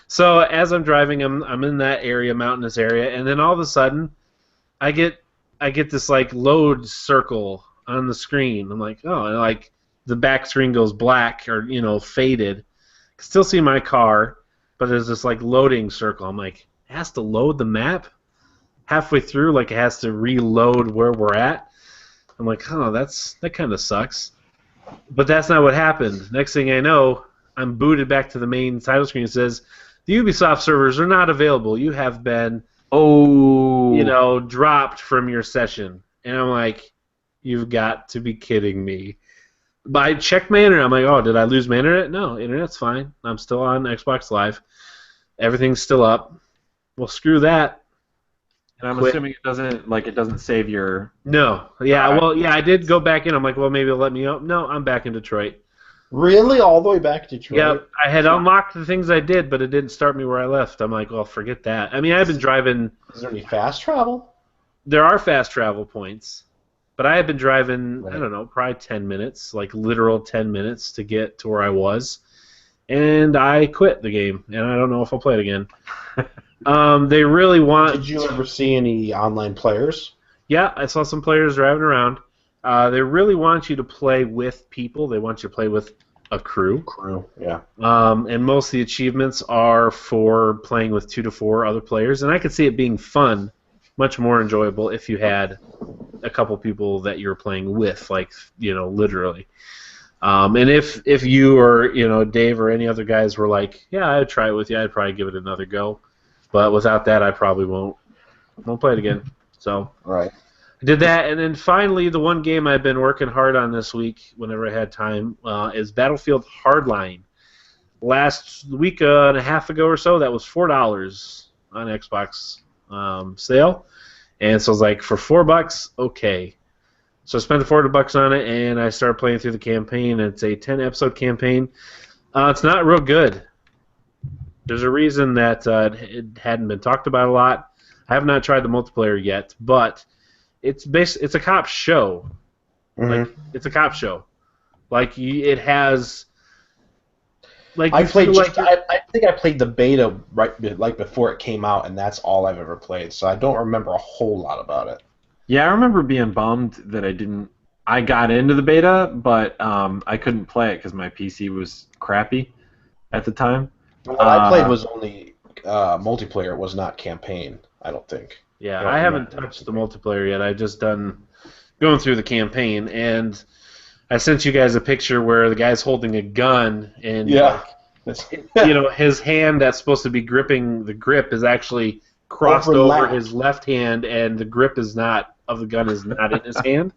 So as I'm driving, I'm in that area, mountainous area, and then all of a sudden, I get this like load circle on the screen. I'm like, oh, and like the back screen goes black or faded. I can still see my car, but there's this like loading circle. I'm like, it has to load the map halfway through, like it has to reload where we're at. I'm like, oh, that kind of sucks. But that's not what happened. Next thing I know, I'm booted back to the main title screen. It says, the Ubisoft servers are not available. You have been, dropped from your session. And I'm like, you've got to be kidding me. But I checked my internet. I'm like, oh, did I lose my internet? No, internet's fine. I'm still on Xbox Live. Everything's still up. Well, screw that. And I'm assuming it doesn't save your... No. Yeah, well, yeah, I did go back in. I'm like, well, maybe it'll let me out. No, I'm back in Detroit. Really? All the way back to Detroit? Yeah, I had unlocked the things I did, but it didn't start me where I left. I'm like, well, forget that. I mean, I've been driving... Is there any fast travel? There are fast travel points, but I have been driving, I don't know, probably 10 minutes, like literal 10 minutes to get to where I was, and I quit the game, and I don't know if I'll play it again. They really want... Did you ever see any online players? Yeah, I saw some players driving around. They really want you to play with people. They want you to play with a crew. Yeah. And most of the achievements are for playing with 2 to 4 other players, and I could see it being fun, much more enjoyable if you had a couple people that you're playing with, like, literally. And if you or, Dave or any other guys were like, yeah, I'd try it with you, I'd probably give it another go. But without that, I probably won't play it again. So right. I did that, and then finally, the one game I've been working hard on this week, whenever I had time, is Battlefield Hardline. Last week and a half ago or so, that was $4 on Xbox sale, and so I was like, for $4, okay. So I spent the $40 on it, and I started playing through the campaign. It's a 10-episode campaign. It's not real good. There's a reason that it hadn't been talked about a lot. I have not tried the multiplayer yet, but it's a cop show. Mm-hmm. Like, it's a cop show. Like, it has... Like, I think I played the beta right before it came out, and that's all I've ever played, so I don't remember a whole lot about it. Yeah, I remember being bummed that I got into the beta, but I couldn't play it because my PC was crappy at the time. What I played was only multiplayer. It was not campaign, I don't think. Yeah, I haven't touched the multiplayer yet. I've just done going through the campaign, and I sent you guys a picture where the guy's holding a gun, and his hand that's supposed to be gripping the grip is actually crossed over his left hand, and the grip of the gun is not in his hand.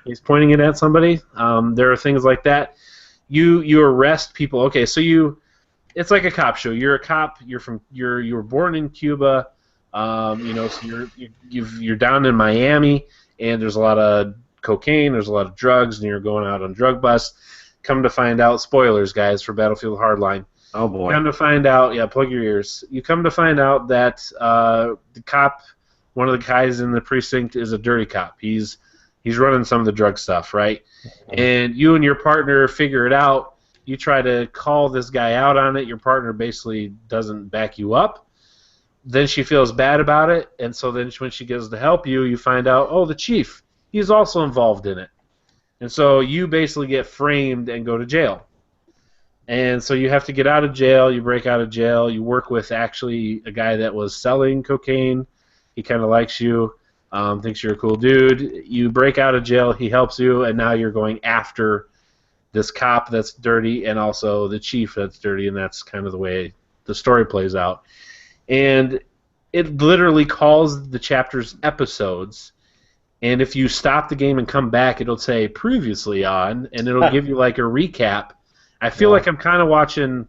He's pointing it at somebody. There are things like that. You arrest people. Okay, so it's like a cop show. You're a cop. You were born in Cuba. So you're down in Miami, and there's a lot of cocaine. There's a lot of drugs, and you're going out on drug busts. Come to find out, spoilers, guys, for Battlefield Hardline. Oh boy. Come to find out, yeah, plug your ears. You come to find out that the cop, one of the guys in the precinct, is a dirty cop. He's running some of the drug stuff, right? And you and your partner figure it out. You try to call this guy out on it. Your partner basically doesn't back you up. Then she feels bad about it, and so then when she goes to help you, you find out, oh, the chief, he's also involved in it. And so you basically get framed and go to jail. And so you have to get out of jail, you break out of jail, you work with actually a guy that was selling cocaine. He kind of likes you, thinks you're a cool dude. You break out of jail, he helps you, and now you're going after this cop that's dirty and also the chief that's dirty, and that's kind of the way the story plays out. And it literally calls the chapters episodes, and if you stop the game and come back, it'll say previously on, and it'll give you like a recap. I feel like I'm kind of watching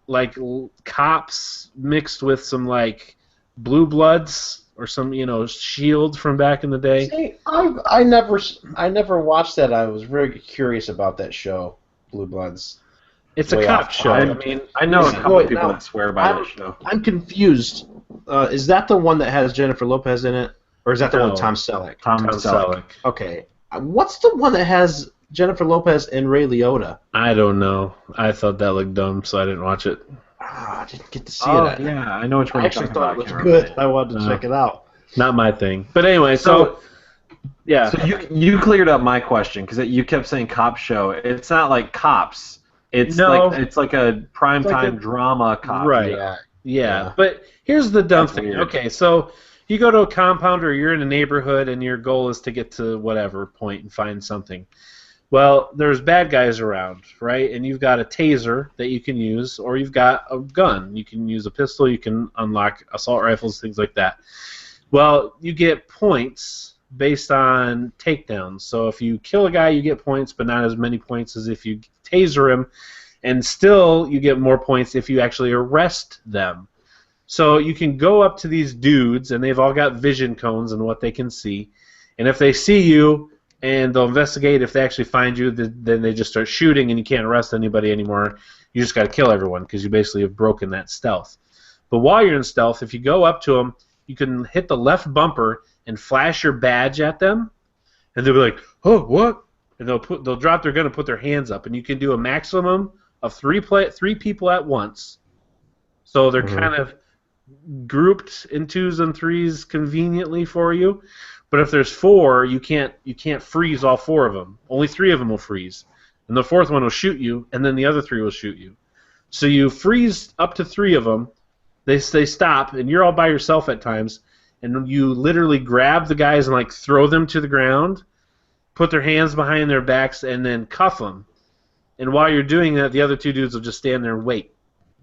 like Cops mixed with some like Blue Bloods or some Shield from back in the day. See, I never watched that. I was very curious about that show, Blue Bloods. It's a cop show. I mean, I know a couple people that swear by that show. I'm confused. Is that the one that has Jennifer Lopez in it? Or is that the No. one Tom Selleck? Tom Tom Selleck. Selleck. Okay. What's the one that has Jennifer Lopez and Ray Liotta? I don't know. I thought that looked dumb, so I didn't watch it. I didn't get to see Oh, it. yeah, I know which one I you're actually talking thought about. it I was can't good. remember. I wanted to check it out. Not my thing. But anyway, so yeah. So you cleared up my question because you kept saying cop show. It's not like Cops. It's No. like a primetime like a- drama cop Right. show. Yeah, but here's the dumb That's thing. weird. Okay, so you go to a compound or you're in a neighborhood and your goal is to get to whatever point and find something. Well, there's bad guys around, right? And you've got a taser that you can use, or you've got a gun. You can use a pistol, you can unlock assault rifles, things like that. Well, you get points based on takedowns. So if you kill a guy, you get points, but not as many points as if you taser him. And still, you get more points if you actually arrest them. So you can go up to these dudes, and they've all got vision cones and what they can see. And if they see you, and they'll investigate, if they actually find you, then they just start shooting, and you can't arrest anybody anymore. You just got to kill everyone because you basically have broken that stealth. But while you're in stealth, if you go up to them, you can hit the left bumper and flash your badge at them, and they'll be like, "Oh, what?" And they'll drop their gun and put their hands up, and you can do a maximum of three people at once. So they're kind of grouped in twos and threes conveniently for you. But if there's four, you can't freeze all four of them. Only three of them will freeze, and the fourth one will shoot you, and then the other three will shoot you. So you freeze up to three of them. They stop, and you're all by yourself at times, and you literally grab the guys and like throw them to the ground, put their hands behind their backs, and then cuff them. And while you're doing that, the other two dudes will just stand there and wait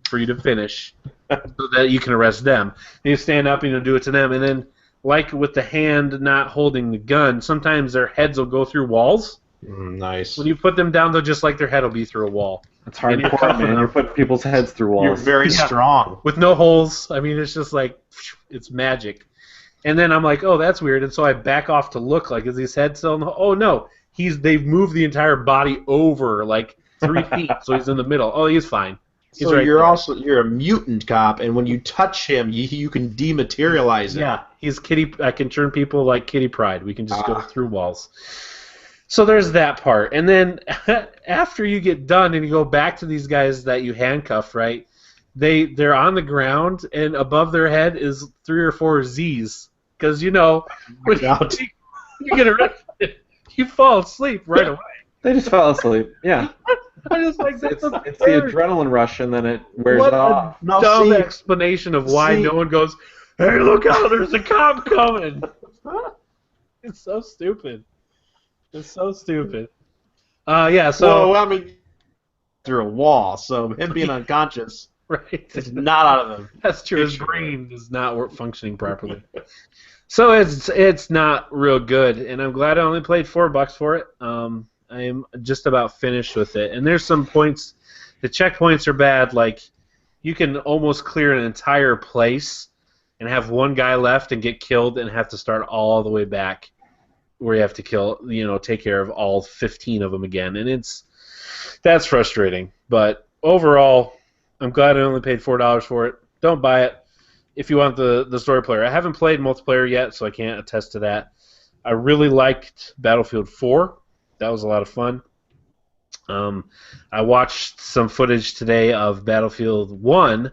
for you to finish so that you can arrest them. And you stand up and you'll do it to them. And then, like with the hand not holding the gun, sometimes their heads will go through walls. Nice. When you put them down, they'll just like their head will be through a wall. It's And you're hardcore, cuffing man. them. You're putting people's heads through walls. You're very strong. With no holes. I mean, it's just like, it's magic. And then I'm like, oh, that's weird. And so I back off to look like, is his head still in the hole? Oh, no. They've moved the entire body over like 3 feet, so he's in the middle. Oh, he's fine. He's So right you're a mutant cop, and when you touch him, you can dematerialize him. Yeah, he's Kitty. I can turn people like Kitty Pryde. We can just go through walls. So there's that part. And then after you get done and you go back to these guys that you handcuff, right, they're on the ground, and above their head is 3 or 4 Z's. Because, when you get arrested, you fall asleep right away. They just fell asleep. Yeah. I just like, that's It's the adrenaline rush, and then it wears it off. a dumb explanation of why no one goes, hey, look out, there's a cop coming. It's so stupid. It's so stupid. Yeah, so... Well, I mean, through a wall, so him being unconscious right. is not out of them. That's true. His brain is not functioning properly. So it's not real good, and I'm glad I only paid $4 for it. I am just about finished with it. And there's some points, the checkpoints are bad, like you can almost clear an entire place and have one guy left and get killed and have to start all the way back where you have to take care of all 15 of them again. And that's frustrating. But overall, I'm glad I only paid $4 for it. Don't buy it if you want the story player. I haven't played multiplayer yet, so I can't attest to that. I really liked Battlefield 4. That was a lot of fun. I watched some footage today of Battlefield 1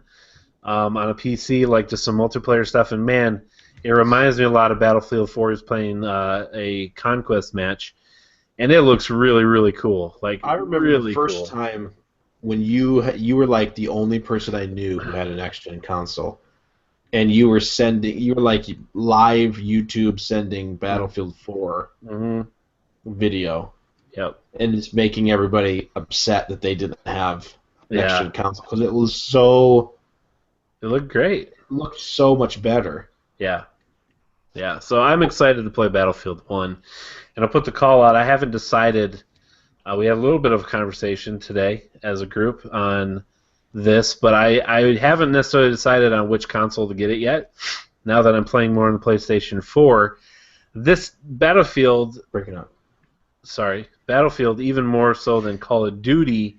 on a PC, like just some multiplayer stuff, and man, it reminds me a lot of Battlefield 4 is playing a conquest match, and it looks really, really cool. Like I remember really the first time when you were like the only person I knew who had an next-gen console, and you were like live YouTube sending Battlefield 4 video. Yep. And it's making everybody upset that they didn't have next-gen console because it was so. It looked great. Looked so much better. Yeah. Yeah. So I'm excited to play Battlefield 1, and I'll put the call out. I haven't decided. We had a little bit of a conversation today as a group on this, but I haven't necessarily decided on which console to get it yet. Now that I'm playing more on the PlayStation 4, this Battlefield. Breaking up. Sorry, Battlefield, even more so than Call of Duty,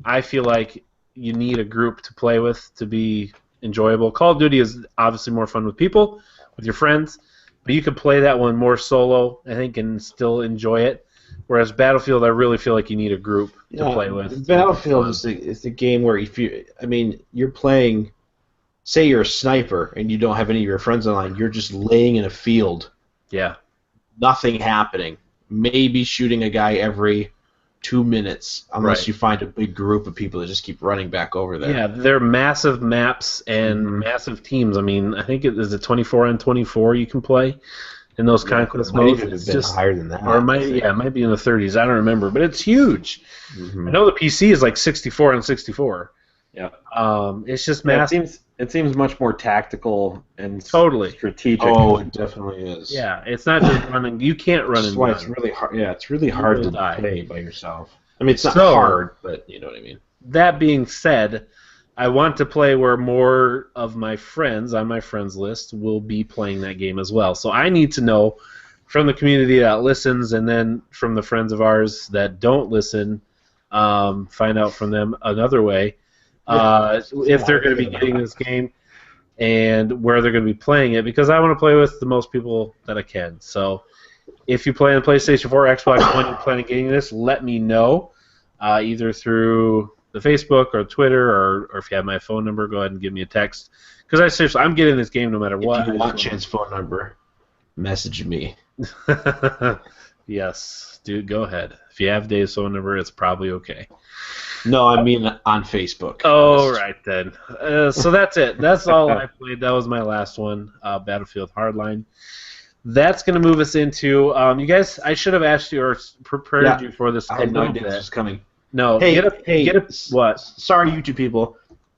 I feel like you need a group to play with to be enjoyable. Call of Duty is obviously more fun with people, with your friends, But you could play that one more solo, I think, and still enjoy it. Whereas Battlefield, I really feel like you need a group to play with. Battlefield is the game where you're playing. Say you're a sniper and you don't have any of your friends online. You're just laying in a field. Yeah. Nothing happening. Maybe shooting a guy every 2 minutes, unless you find a big group of people that just keep running back over there. Yeah, they're massive maps and massive teams. I mean, I think it is a 24 on 24 you can play in those conquest modes. It's just higher than that. Or it might be in the 30s. I don't remember, but it's huge. I know the PC is like 64 on 64. Yeah. It's just massive. It seems much more tactical and totally strategic. Oh, it definitely is. Yeah, it's not just running. You can't run. That's why it's really hard. Yeah, it's really hard to play by yourself. I mean, it's not hard, but you know what I mean. That being said, I want to play where more of my friends on my friends list will be playing that game as well. So I need to know from the community that listens, and then from the friends of ours that don't listen, find out from them another way. If they're going to be getting this game and where they're going to be playing it, because I want to play with the most people that I can. So if you play on PlayStation 4 or Xbox One and you plan on getting this, let me know, either through the Facebook or Twitter, or if you have my phone number, go ahead and give me a text. Because I'm getting this game no matter what. If you want Chin's phone number, message me. Yes, dude, go ahead. If you have Dave's phone number, it's probably okay. No, I mean on Facebook. Oh, right then. So that's it. That's all I played. That was my last one, Battlefield Hardline. That's going to move us into you guys. I should have asked you or prepared you for this. I had no idea this was coming. No. Hey, get a what? Sorry, YouTube people.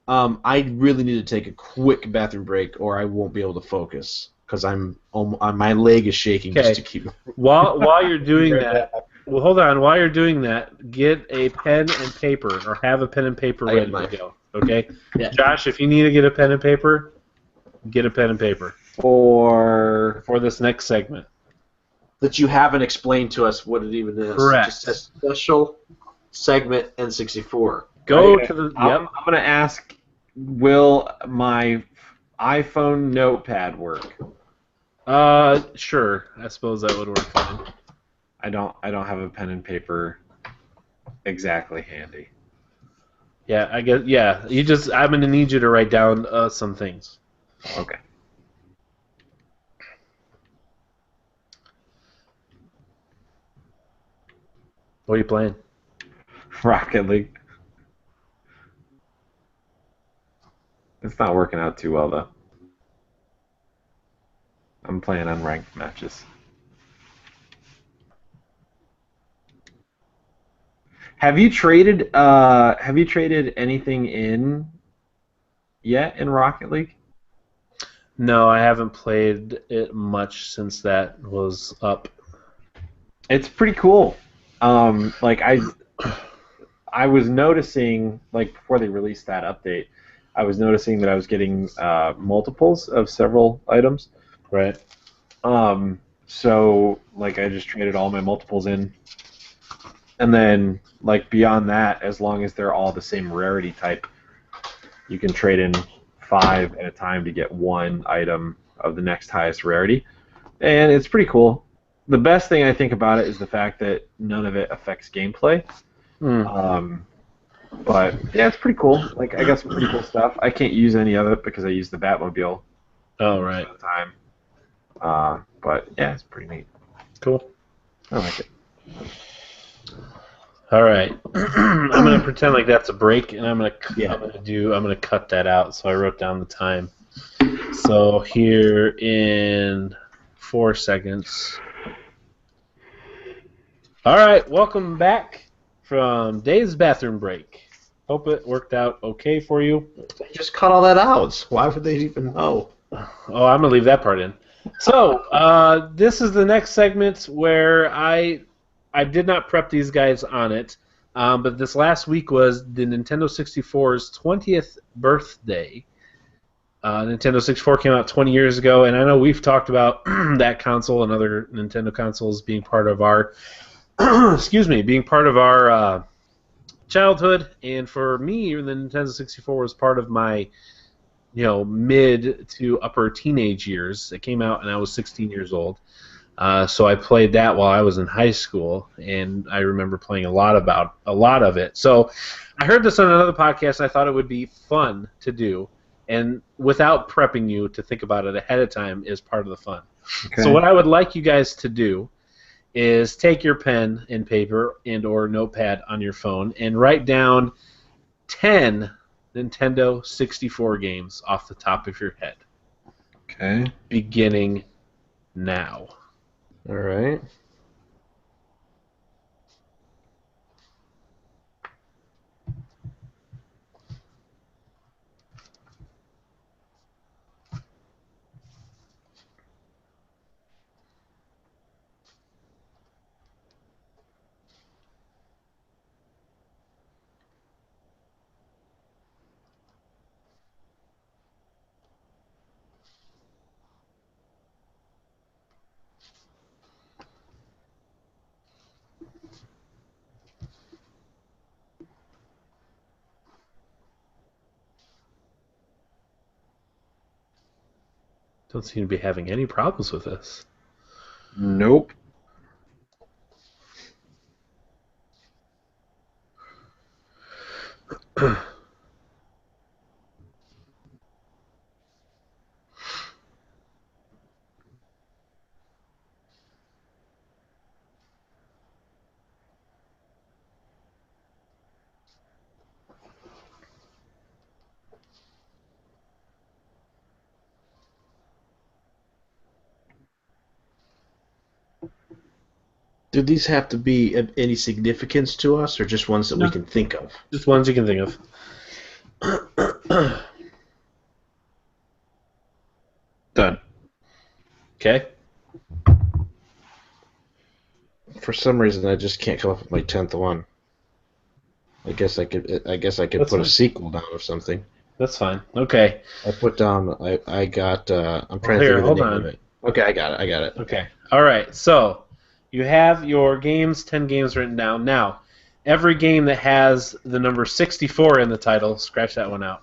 I really need to take a quick bathroom break, or I won't be able to focus because my leg is shaking just to keep. While you're doing that. Well, hold on. While you're doing that, get a pen and paper, or have a pen and paper ready to go. Okay? Yeah. Josh, if you need to get a pen and paper, get a pen and paper. For this next segment. That you haven't explained to us what it even is. Correct. Just a special segment N64. Go to the... I'm going to ask, will my iPhone notepad work? Sure. I suppose that would work fine. I don't have a pen and paper exactly handy. Yeah, I guess. Yeah, I'm gonna need you to write down some things. Okay. What are you playing? Rocket League. It's not working out too well though. I'm playing unranked matches. Have you traded anything in yet in Rocket League? No, I haven't played it much since that was up. It's pretty cool. Like I was noticing, like before they released that update, I was noticing that I was getting multiples of several items. Right. So like I just traded all my multiples in. And then, like, beyond that, as long as they're all the same rarity type, you can trade in 5 at a time to get 1 item of the next highest rarity. And it's pretty cool. The best thing I think about it is the fact that none of it affects gameplay. But, yeah, it's pretty cool. Like, I got some pretty cool stuff. I can't use any of it because I use the Batmobile. Oh, right. All the time. But, yeah, it's pretty neat. Cool. I like it. All right, I'm gonna pretend like that's a break, and I'm gonna cut that out. So I wrote down the time. So here in 4 seconds. All right, welcome back from Dave's bathroom break. Hope it worked out okay for you. They just cut all that out. Why would they even know? Oh, I'm gonna leave that part in. So this is the next segment where I did not prep these guys on it, but this last week was the Nintendo 64's 20th birthday. Nintendo 64 came out 20 years ago, and I know we've talked about that console and other Nintendo consoles being part of our, being part of our childhood. And for me, the Nintendo 64 was part of my mid to upper teenage years. It came out and I was 16 years old. So I played that while I was in high school, and I remember playing a lot of it. So I heard this on another podcast. I thought it would be fun to do, and without prepping you to think about it ahead of time is part of the fun. Okay. So what I would like you guys to do is take your pen and paper and or notepad on your phone and write down 10 Nintendo 64 games off the top of your head. Okay. Beginning now. All right. Don't seem to be having any problems with this. Nope. Do these have to be of any significance to us, or just ones that we can think of? Just ones you can think of. Done. Okay. For some reason, I just can't come up with my 10th one. I guess I could That's put fine. a sequel down or something. That's fine. Okay. I put down. I got. I'm trying Here, to think hold of the name on. of it. Okay, I got it. Okay. All right. So you have your games, 10 games written down. Now, every game that has the number 64 in the title, scratch that one out.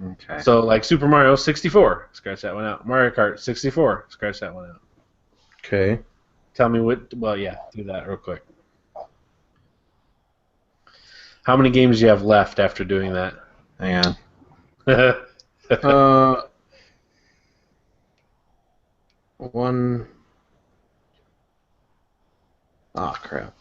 Okay. So, like Super Mario 64, scratch that one out. Mario Kart 64, scratch that one out. Okay. Tell me what. Well, yeah, do that real quick. How many games do you have left after doing that? Hang on. One. Oh crap!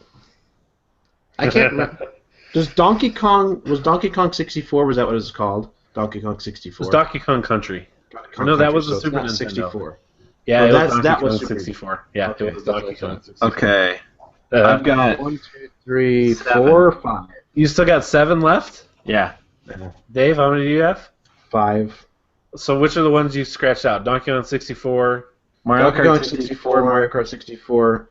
I can't remember. Was Donkey Kong 64? Was that what it was called? Donkey Kong 64. It's Donkey Kong Country. Donkey Kong No, that Country, was the so it's Super not Nintendo. 64. Yeah, Oh, it was that Donkey was Kong Super 64. Yeah, Okay, it was that's Donkey what I Kong thought. 64. Okay. I've got 1, 2, 3, Seven. 4, 5. You still got 7 left? yeah. Dave, how many do you have? 5. So which are the ones you scratched out? Donkey Kong 64. Mario Donkey Kong Kart 64, Mario Kart 64,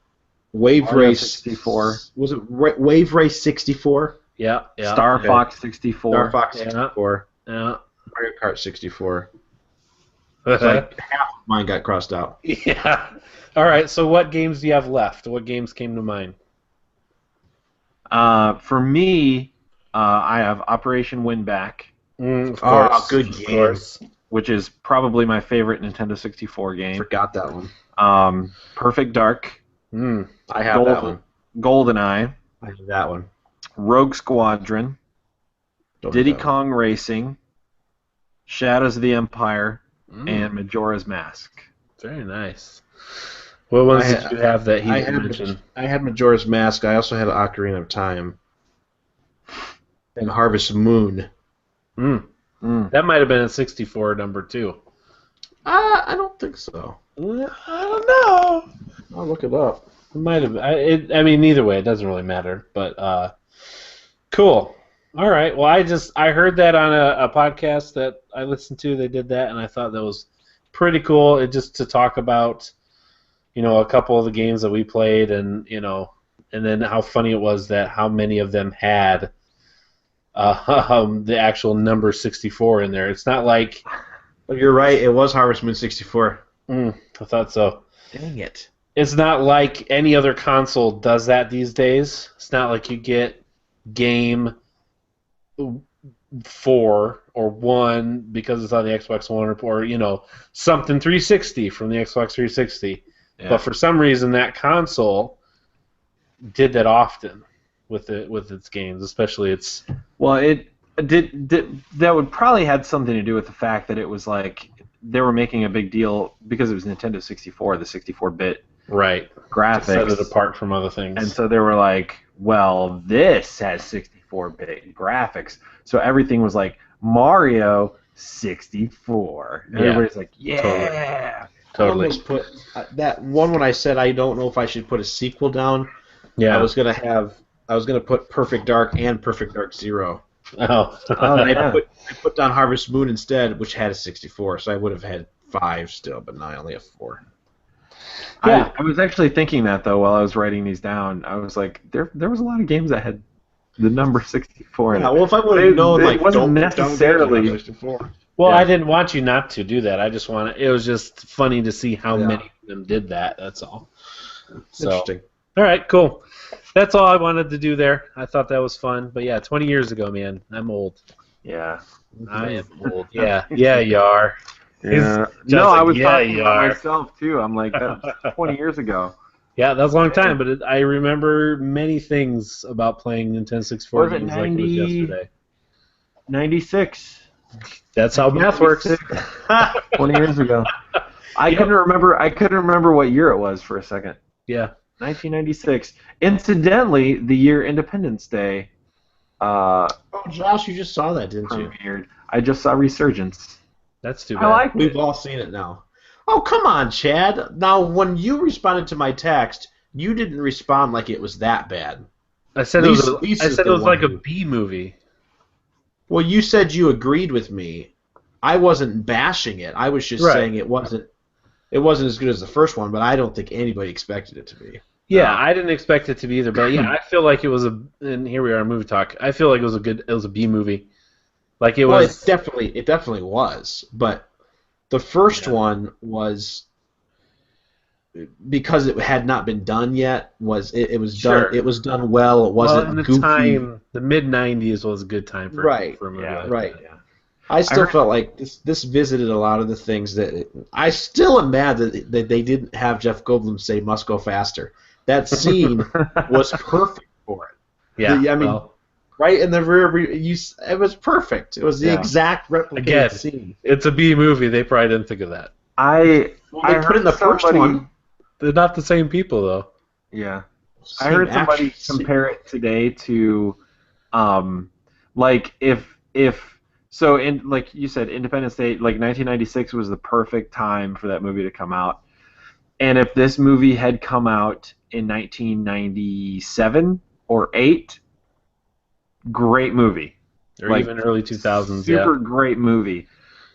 Wave Mario Race 64. Was it Wave Race 64? Yeah, yeah. Star Okay. Fox 64. Star Fox Yeah. 64, Yeah. Mario Kart 64. It's like half of mine got crossed out. Yeah. All right. So what games do you have left? What games came to mind? For me, I have Operation Winback, Of Oh, course. good Of game. course. which is probably my favorite Nintendo 64 game. Forgot that one. Perfect Dark, I have that one. GoldenEye, I have that one. Rogue Squadron, Don't have Diddy that one. Kong Racing, Shadows of the Empire, Mm. and Majora's Mask. Very nice. What ones I did you have that he I didn't had mention? I had Majora's Mask. I also had Ocarina of Time and Harvest Moon. That might have been a 64 number two. I don't think so. I don't know. I'll look it up. It might have. I mean, either way, it doesn't really matter. But cool. All right. Well, I heard that on a podcast that I listened to. They did that, and I thought that was pretty cool. It just to talk about, a couple of the games that we played, and and then how funny it was that how many of them had the actual number 64 in there. It's not like. But you're right. It was Harvest Moon 64. I thought so. Dang it. It's not like any other console does that these days. It's not like you get game 4 or 1 because it's on the Xbox One, or something 360 from the Xbox 360. Yeah. But for some reason, that console did that often with its games, especially its. Well, it did. That would probably had something to do with the fact that it was like they were making a big deal because it was Nintendo 64, the 64-bit Right. graphics. To set it apart from other things. And so they were like, well, this has 64-bit graphics. So everything was like Mario 64. And everybody's like, yeah. Totally. I almost put that one when I said I don't know if I should put a sequel down. Yeah. I was gonna put Perfect Dark and Perfect Dark Zero. Oh. I put down Harvest Moon instead, which had a 64, so I would have had 5 still, but now I only have 4. Yeah. I was actually thinking that though while I was writing these down. I was like, there was a lot of games that had the number 64 in it. Yeah, well, if I would have known, it wasn't necessarily. 64. Well, Yeah. I didn't want you not to do that. I just it was just funny to see how many of them did that. That's all. So, Interesting. all right, cool. That's all I wanted to do there. I thought that was fun. But yeah, 20 years ago, man. I'm old. Yeah. I am old. Yeah. Yeah, you are. Yeah. Just No, like, I was yeah, talking you about are. myself too. I'm like, that's 20 years ago. Yeah, that was a long time, but I remember many things about playing Nintendo 64 Was it games like it was 90? yesterday. 96. That's how math works. 20 years ago. I couldn't remember what year it was for a second. Yeah. 1996. Incidentally, the year Independence Day Oh, Josh, you just saw that, didn't you? premiered. I just saw Resurgence. That's too bad. I like We've it. all seen it now. Oh, come on, Chad. Now, when you responded to my text, you didn't respond like it was that bad. I said Lisa- it was. Lisa's I said it the was like a one who- B movie. Well, you said you agreed with me. I wasn't bashing it. I was just Right. saying it wasn't as good as the first one, but I don't think anybody expected it to be. Yeah, I didn't expect it to be either, but yeah, I feel like it was and here we are, movie talk. I feel like it was a B movie. Like it Well, was. it definitely was, but the first one was because it had not been done yet. It was Sure. done. It was done well. It wasn't in the goofy. time, the mid '90s was a good time for Right. for a movie Yeah. like Right. that. Yeah. I still felt like this visited a lot of the things that I still am mad that they didn't have Jeff Goldblum say "must go faster." That scene was perfect for it. Yeah. I mean, well, right in the rear, it was perfect. It was the Yeah. exact replicated Again. scene. it's a B movie. They probably didn't think of that. They put in the first one. They're not the same people though. Yeah. I heard somebody compare it today to, like like you said, Independence Day, like 1996 was the perfect time for that movie to come out. And if this movie had come out in 1997 or 8, great movie. Or Like, even early 2000s. Super great movie.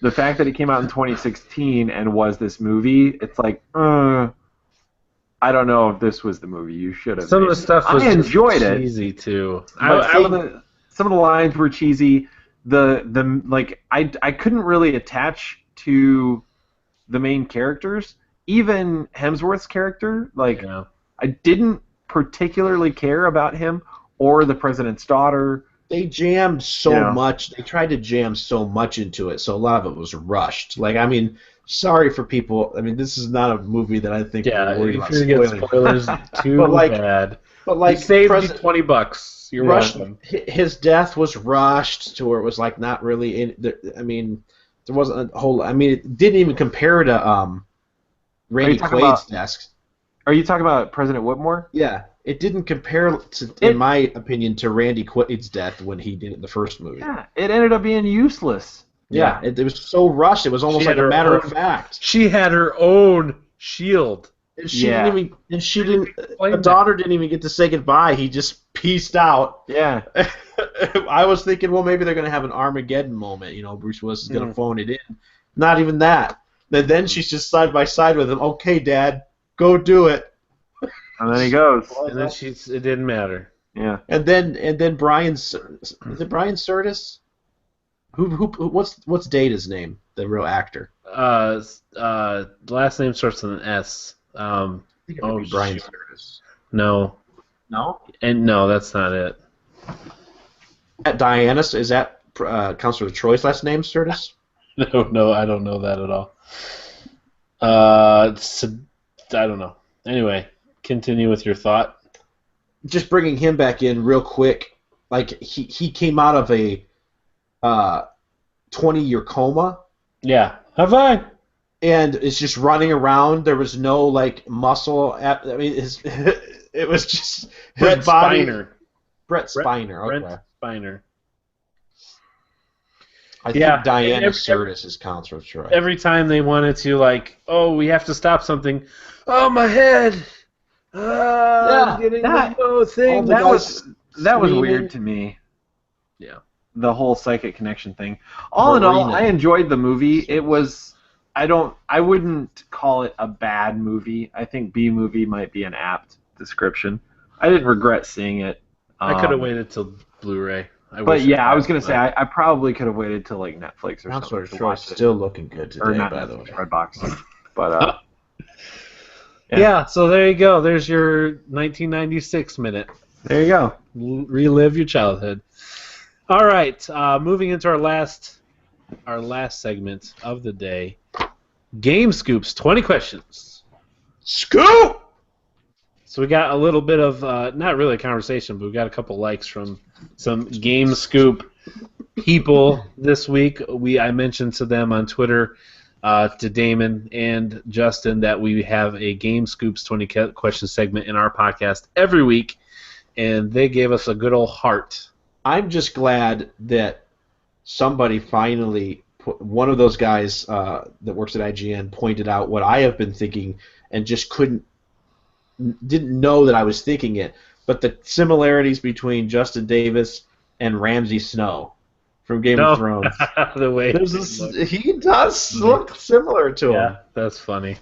The fact that it came out in 2016 and was this movie, it's like, I don't know if this was the movie you should have. Some made. of the stuff was I enjoyed just it. cheesy too. But some of the lines were cheesy. I couldn't really attach to the main characters. Even Hemsworth's character, I didn't particularly care about him or the president's daughter. They jammed so much. They tried to jam so much into it, so a lot of it was rushed. Like, I mean, sorry for people. I mean, this is not a movie that I think we're worried about if you get spoiling. spoilers, too But, bad. But like, It saved you $20. You're rushed. welcome. His death was rushed to where it was like not really in. I mean, there wasn't a whole. I mean, it didn't even compare to Randy Quaid's death. Are you talking about President Whitmore? Yeah, it didn't compare, in my opinion, to Randy Quaid's death when he did it in the first movie. Yeah, it ended up being useless. Yeah, it was so rushed. It was almost like a matter of fact. She had her own shield. And she didn't even. And she didn't. The daughter didn't even get to say goodbye. He just pieced out. Yeah. I was thinking, well, maybe they're gonna have an Armageddon moment. You know, Bruce Willis is gonna phone it in. Not even that. And then she's just side by side with him. Okay, Dad, go do it. And then he goes. And then it didn't matter. Yeah. And then Brian. Is it Brian Curtis? What's Data's name? The real actor. The last name starts with an S. I think it might be Brian Curtis. No. No. And no, that's not it. Diana, is that Councilor Troy's last name, Sturtis? No, I don't know that at all. I don't know. Anyway, continue with your thought. Just bringing him back in real quick. Like, he came out of a 20-year coma. Yeah. High five. And is just running around. There was no, like, muscle. I mean, it was just Brett his body. Spiner. Brett Spiner. Okay. Brent Spiner. I think Diana Sturtis is Councilor Troy. Every time they wanted to, like, oh, we have to stop something. Oh, my head. I'm getting the thing. That was weird to me. Yeah. The whole psychic connection thing. All in all, I enjoyed the movie. It was. I wouldn't call it a bad movie. I think B movie might be an apt description. I didn't regret seeing it. I could have waited till Blu-ray. I was gonna say I probably could have waited till like Netflix or Councilor something. Troy's still looking good today, or not by the way. Redbox. But yeah. So there you go. There's your 1996 minute. there you go. Relive your childhood. All right. Moving into our last segment of the day. Game Scoops, 20 questions. Scoop! So we got a little bit of, not really a conversation, but we got a couple likes from some Game Scoop people this week. I mentioned to them on Twitter, to Damon and Justin, that we have a Game Scoops 20 question segment in our podcast every week, and they gave us a good old heart. I'm just glad that somebody finally, one of those guys that works at IGN, pointed out what I have been thinking and just didn't know that I was thinking it, but the similarities between Justin Davis and Ramsay Snow from Game of Thrones. The way he does look similar to him. Yeah, that's funny.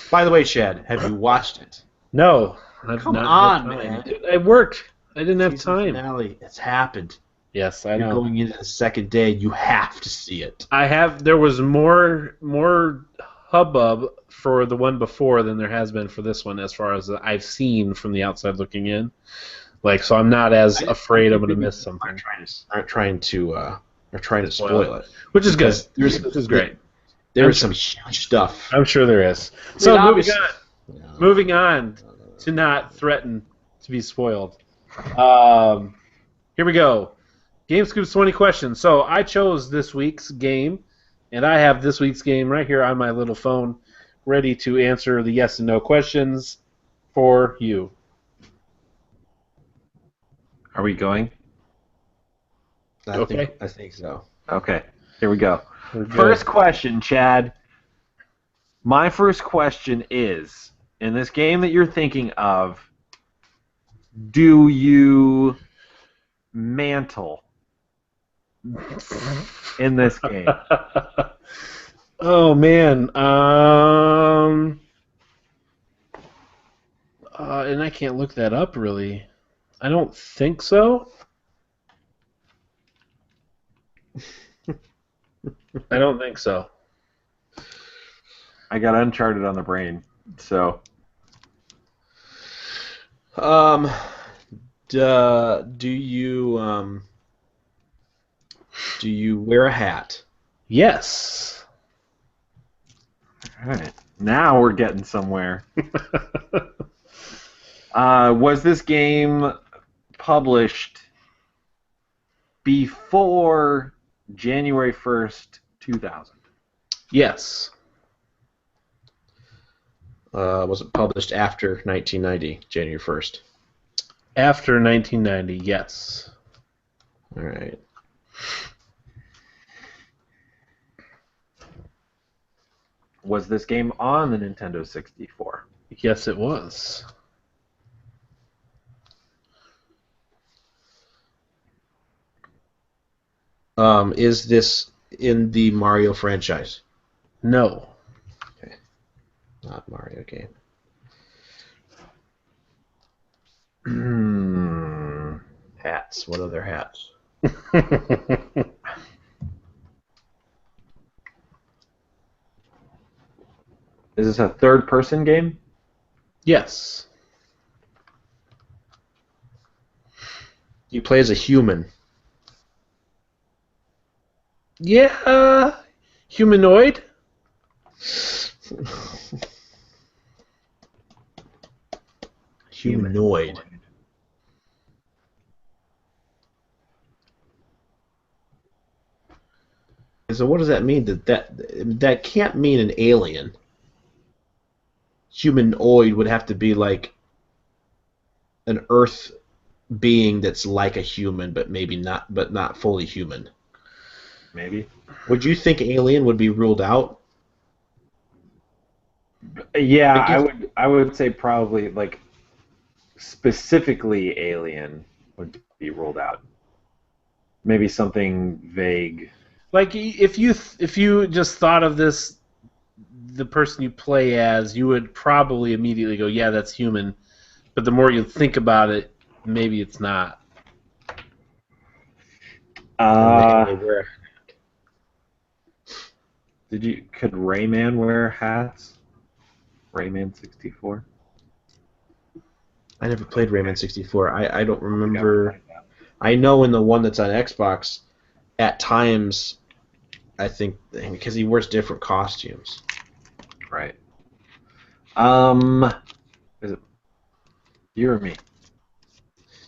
By the way, Chad, have you watched it? No. Come on, man. I worked. I didn't have Season time. Finale. It's happened. Yes, I You're know. going into the second day. You have to see it. There was more hubbub for the one before than there has been for this one, as far as I've seen from the outside looking in. Like, so I'm not as afraid I'm going to miss something. Aren't trying to spoil it, which is good. Which is great. There's some huge stuff. I'm sure there is. So moving on to not threaten to be spoiled. Here we go. Game Scoops 20 questions. So I chose this week's game, and I have this week's game right here on my little phone, ready to answer the yes and no questions for you. Are we going? I think so. Okay, here we go. First question, Chad. My first question is, in this game that you're thinking of, do you mantle in this game? Oh, man. And I can't look that up, really. I don't think so. I don't think so. I got Uncharted on the brain, so. Do you wear a hat? Yes. All right. Now we're getting somewhere. Was this game published before January 1st, 2000? Yes. Was it published after 1990, January 1st? After 1990, yes. All right. Was this game on the Nintendo 64? Yes, it was. Is this in the Mario franchise? No. Okay. Not Mario game. Hats. What other hats? Is this a third-person game? Yes. You play as a human. Yeah, humanoid. Humanoid. So what does that mean? That can't mean an alien. Humanoid would have to be like an Earth being that's like a human, but maybe not, but not fully human. Maybe. Would you think alien would be ruled out? Yeah, Like if, I would say probably like specifically alien would be ruled out. Maybe something vague. Like if you just thought of this, the person you play as, you would probably immediately go, yeah, that's human. But the more you think about it, maybe it's not. and they wear. Could Rayman wear hats? Rayman 64? I never played Rayman 64. I don't remember. I know in the one that's on Xbox, at times, I think because he wears different costumes. Right. Is it you or me?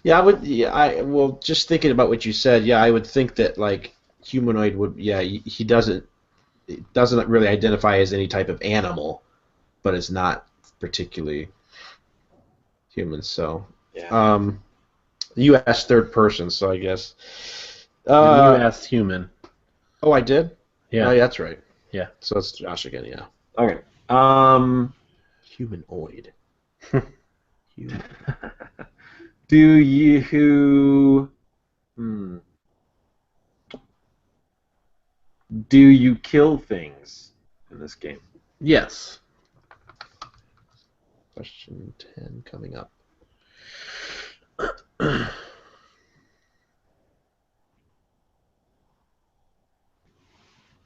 Yeah, I would. Yeah, well, just thinking about what you said, yeah, I would think that like humanoid would. Yeah, he doesn't really identify as any type of animal, but is not particularly human. So, Yeah. you asked third person, so I guess. And you asked human. Oh, I did. Yeah. Oh, yeah, that's right. Yeah. So it's Josh again. Yeah. Okay. Humanoid. Human. Do you do you kill things in this game? Yes. Question 10 coming up.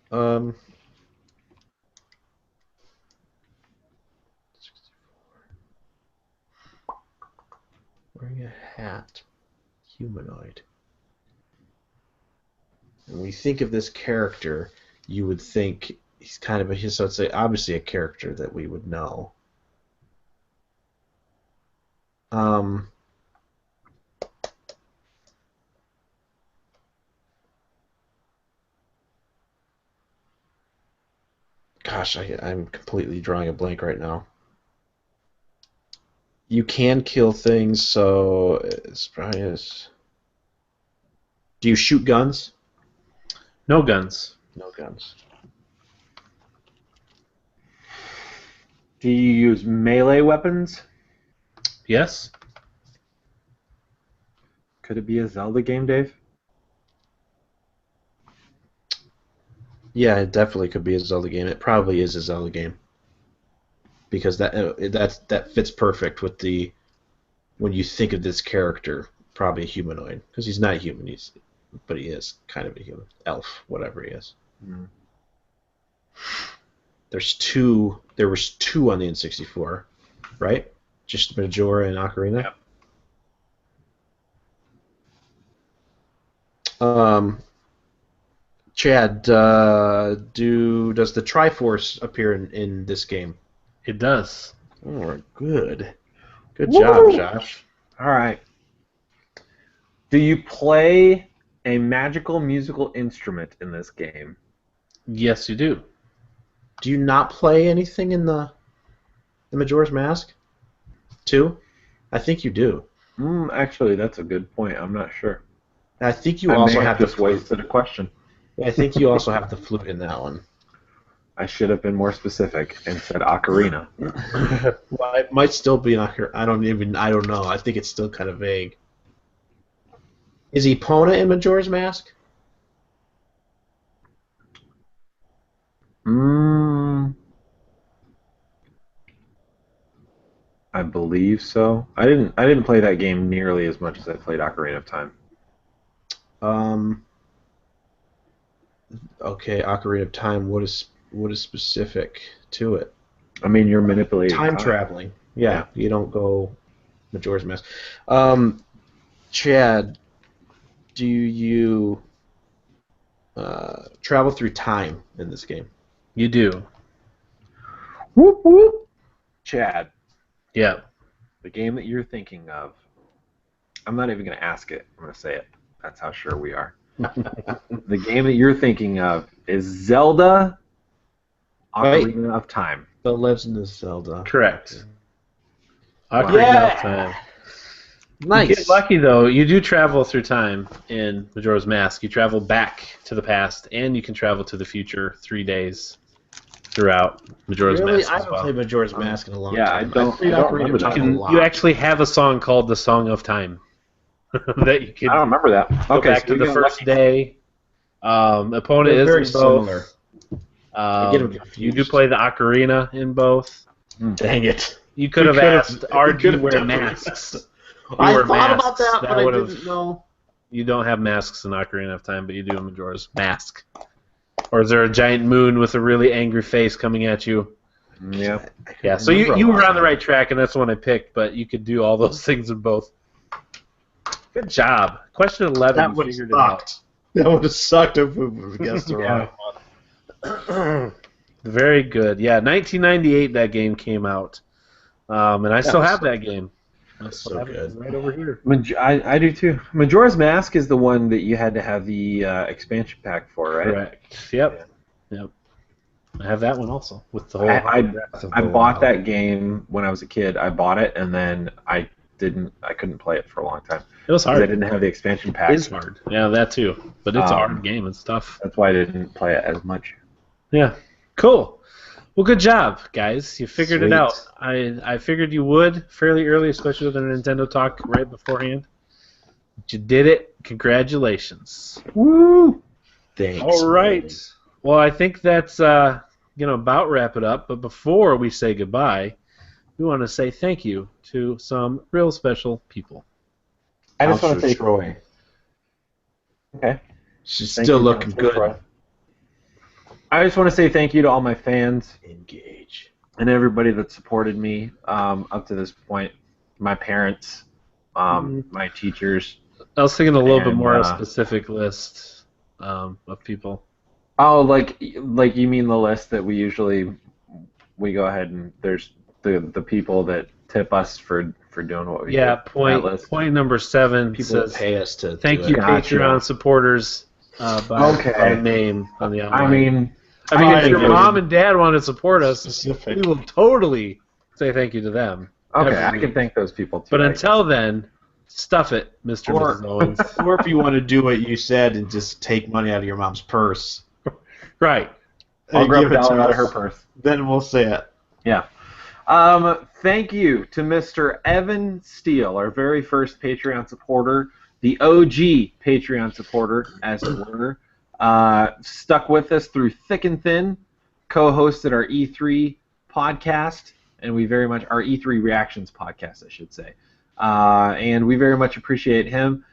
Um. Wearing a hat. Humanoid. When you think of this character, you would think he's kind of so it's obviously a character that we would know. Gosh, I'm completely drawing a blank right now. You can kill things, so it's probably is. Do you shoot guns? No guns. No guns. Do you use melee weapons? Yes. Could it be a Zelda game, Dave? Yeah, it definitely could be a Zelda game. It probably is a Zelda game because that fits perfect with the when you think of this character, probably a humanoid because he's not human. But he is kind of a human elf, whatever he is. Mm. There was two on the N64, right? Just Majora and Ocarina. Yep. Chad, does the Triforce appear in this game? It does. Oh, good. Good Woo! job, Josh. All right. Do you play a magical musical instrument in this game? Yes, you do. Do you not play anything in the Majora's Mask? 2? I think you do. Actually, that's a good point. I'm not sure. I think you I also may have just the wasted a question. I think you also have the flute in that one. I should have been more specific and said ocarina. Well, it might still be an Ocarina. I don't know. I think it's still kind of vague. Is Epona in Majora's Mask? I believe so. I didn't play that game nearly as much as I played Ocarina of Time. Okay, Ocarina of Time. What is specific to it? I mean, you're manipulating Time traveling. Yeah, you don't go Majora's Mask. Chad, do you travel through time in this game. You do. Whoop whoop. Chad, Yeah. the game that you're thinking of, I'm not even going to ask it. I'm going to say it. That's how sure we are. The game that you're thinking of is Zelda Ocarina of Time. The Legend of Zelda. Correct. Wow. Ocarina of Time. Nice. You get lucky, though. You do travel through time in Majora's Mask. You travel back to the past, and you can travel to the future 3 days throughout Majora's Really? Mask I as haven't well. played Majora's Mask in a long Yeah, time. I don't played Ocarina remember of that. Time a lot. You actually have a song called the Song of Time that you can I don't remember that. go Okay, back so to you the got first lucky. day. Opponent They're is very in both. similar. I get 'em You confused. do play the ocarina in both. Dang it. You could have We could've- asked, we do you could've wear definitely masks? asked. You I wear thought about masks. that, but I would've- didn't know. You don't have masks in Ocarina of Time, but you do in Majora's Mask. Or is there a giant moon with a really angry face coming at you? Yeah. Yeah, so you were on the right track, and that's the one I picked, but you could do all those things in both. Good job. Question 11, That you would have figured it out. sucked. That would have sucked if we guessed the wrong one. Very good. Yeah, 1998 that game came out. And I still was have so that game. I That's still so have it good. right over here. I do too. Majora's Mask is the one that you had to have the expansion pack for, right? Correct. Yep. I have that one also with the whole. I Breath of I the bought Wild. that game when I was a kid. I bought it and then I couldn't play it for a long time It was because I hard. didn't have the expansion pack. It is hard. Yeah, that too. But it's a Um, hard game. It's tough. That's why I didn't play it as much. Yeah. Cool. Well, good job, guys. You figured it Sweet. out. I figured you would fairly early, especially with the Nintendo talk right beforehand. But you did it. Congratulations. Woo! Thanks. All right. Well, I think that's about wrap it up. But before we say goodbye, we want to say thank you to some real special people. I just want to say Troy. okay. She's Thank still you, looking Counselor good. Troy. I just want to say thank you to all my fans Engage. and everybody that supported me up to this point. My parents, my teachers. I was thinking a little bit And, more a specific list of people. Oh, like you mean the list that we go ahead and there's the people that tip us for doing what we do. Yeah, That list. point number 7 People says, that pay us to thank do you, it. Gotcha. Patreon supporters, by name on the outline. I mean, if your think mom and dad want to support us, Specific. we will totally say thank you to them. okay, every I week. can thank those people too. But I until then, stuff it, Mr. and Or- Mrs. Owens. Or if you want to do what you said and just take money out of your mom's purse. Right. I'll and grab give a it to dollar out of us, her purse. Then we'll say it. Yeah. Thank you to Mr. Evan Steele, our very first Patreon supporter, the OG Patreon supporter, as it were. Stuck with us through thick and thin, co-hosted our E3 podcast, and we very much, our E3 Reactions podcast, I should say. And we very much appreciate him.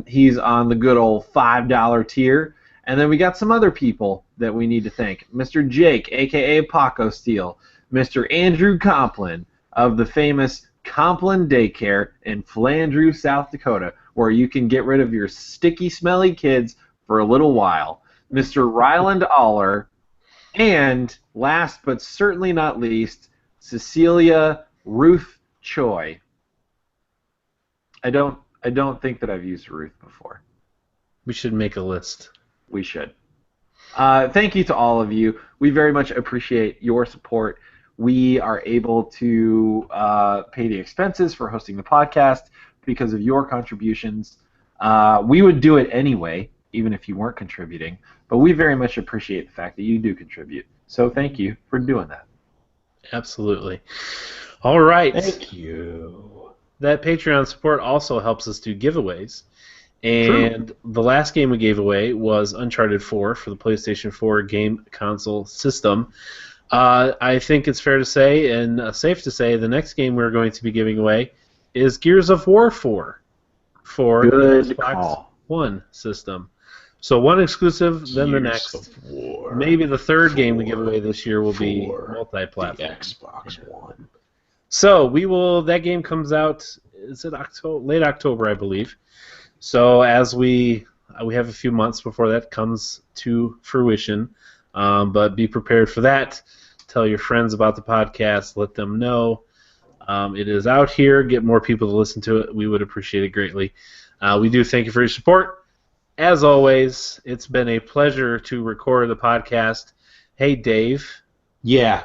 He's on the good old $5 tier. And then we got some other people that we need to thank. Mr. Jake, a.k.a. Paco Steele. Mr. Andrew Complin of the famous Complin Daycare in Flandreau, South Dakota, where you can get rid of your sticky, smelly kids for a little while. Mr. Ryland Aller. And last but certainly not least, Cecilia Ruth Choi. I don't think that I've used Ruth before. We should make a list. We should. Thank you to all of you. We very much appreciate your support. We are able to pay the expenses for hosting the podcast because of your contributions. We would do it anyway, even if you weren't contributing. But we very much appreciate the fact that you do contribute. So thank you for doing that. Absolutely. All right. Thank you. That Patreon support also helps us do giveaways. And the last game we gave away was Uncharted 4 for the PlayStation 4 game console system. I think it's fair to say and safe to say the next game we're going to be giving away is Gears of War 4 for Good the Xbox call. One system. So one exclusive, then the next. Maybe the third game we give away this year will be multi-platform. The Xbox One. So we will. That game comes out. Is it late October, I believe. So as we We have a few months before that comes to fruition, but be prepared for that. Tell your friends about the podcast. Let them know. It is out here. Get more people to listen to it. We would appreciate it greatly. We do thank you for your support. As always, it's been a pleasure to record the podcast. Hey, Dave. Yeah.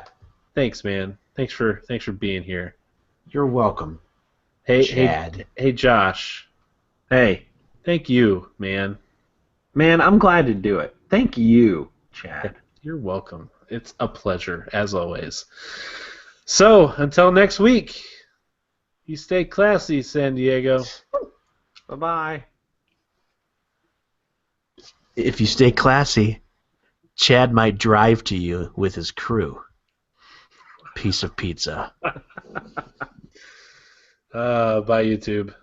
Thanks, man. Thanks for being here. You're welcome. Hey, Chad. Hey, Josh. Hey, Thank you, man. man, I'm glad to do it. Thank you, Chad. You're welcome. It's a pleasure, as always. So, until next week, you stay classy, San Diego. Bye-bye. If you stay classy, Chad might drive to you with his crew. Piece of pizza. Bye, YouTube.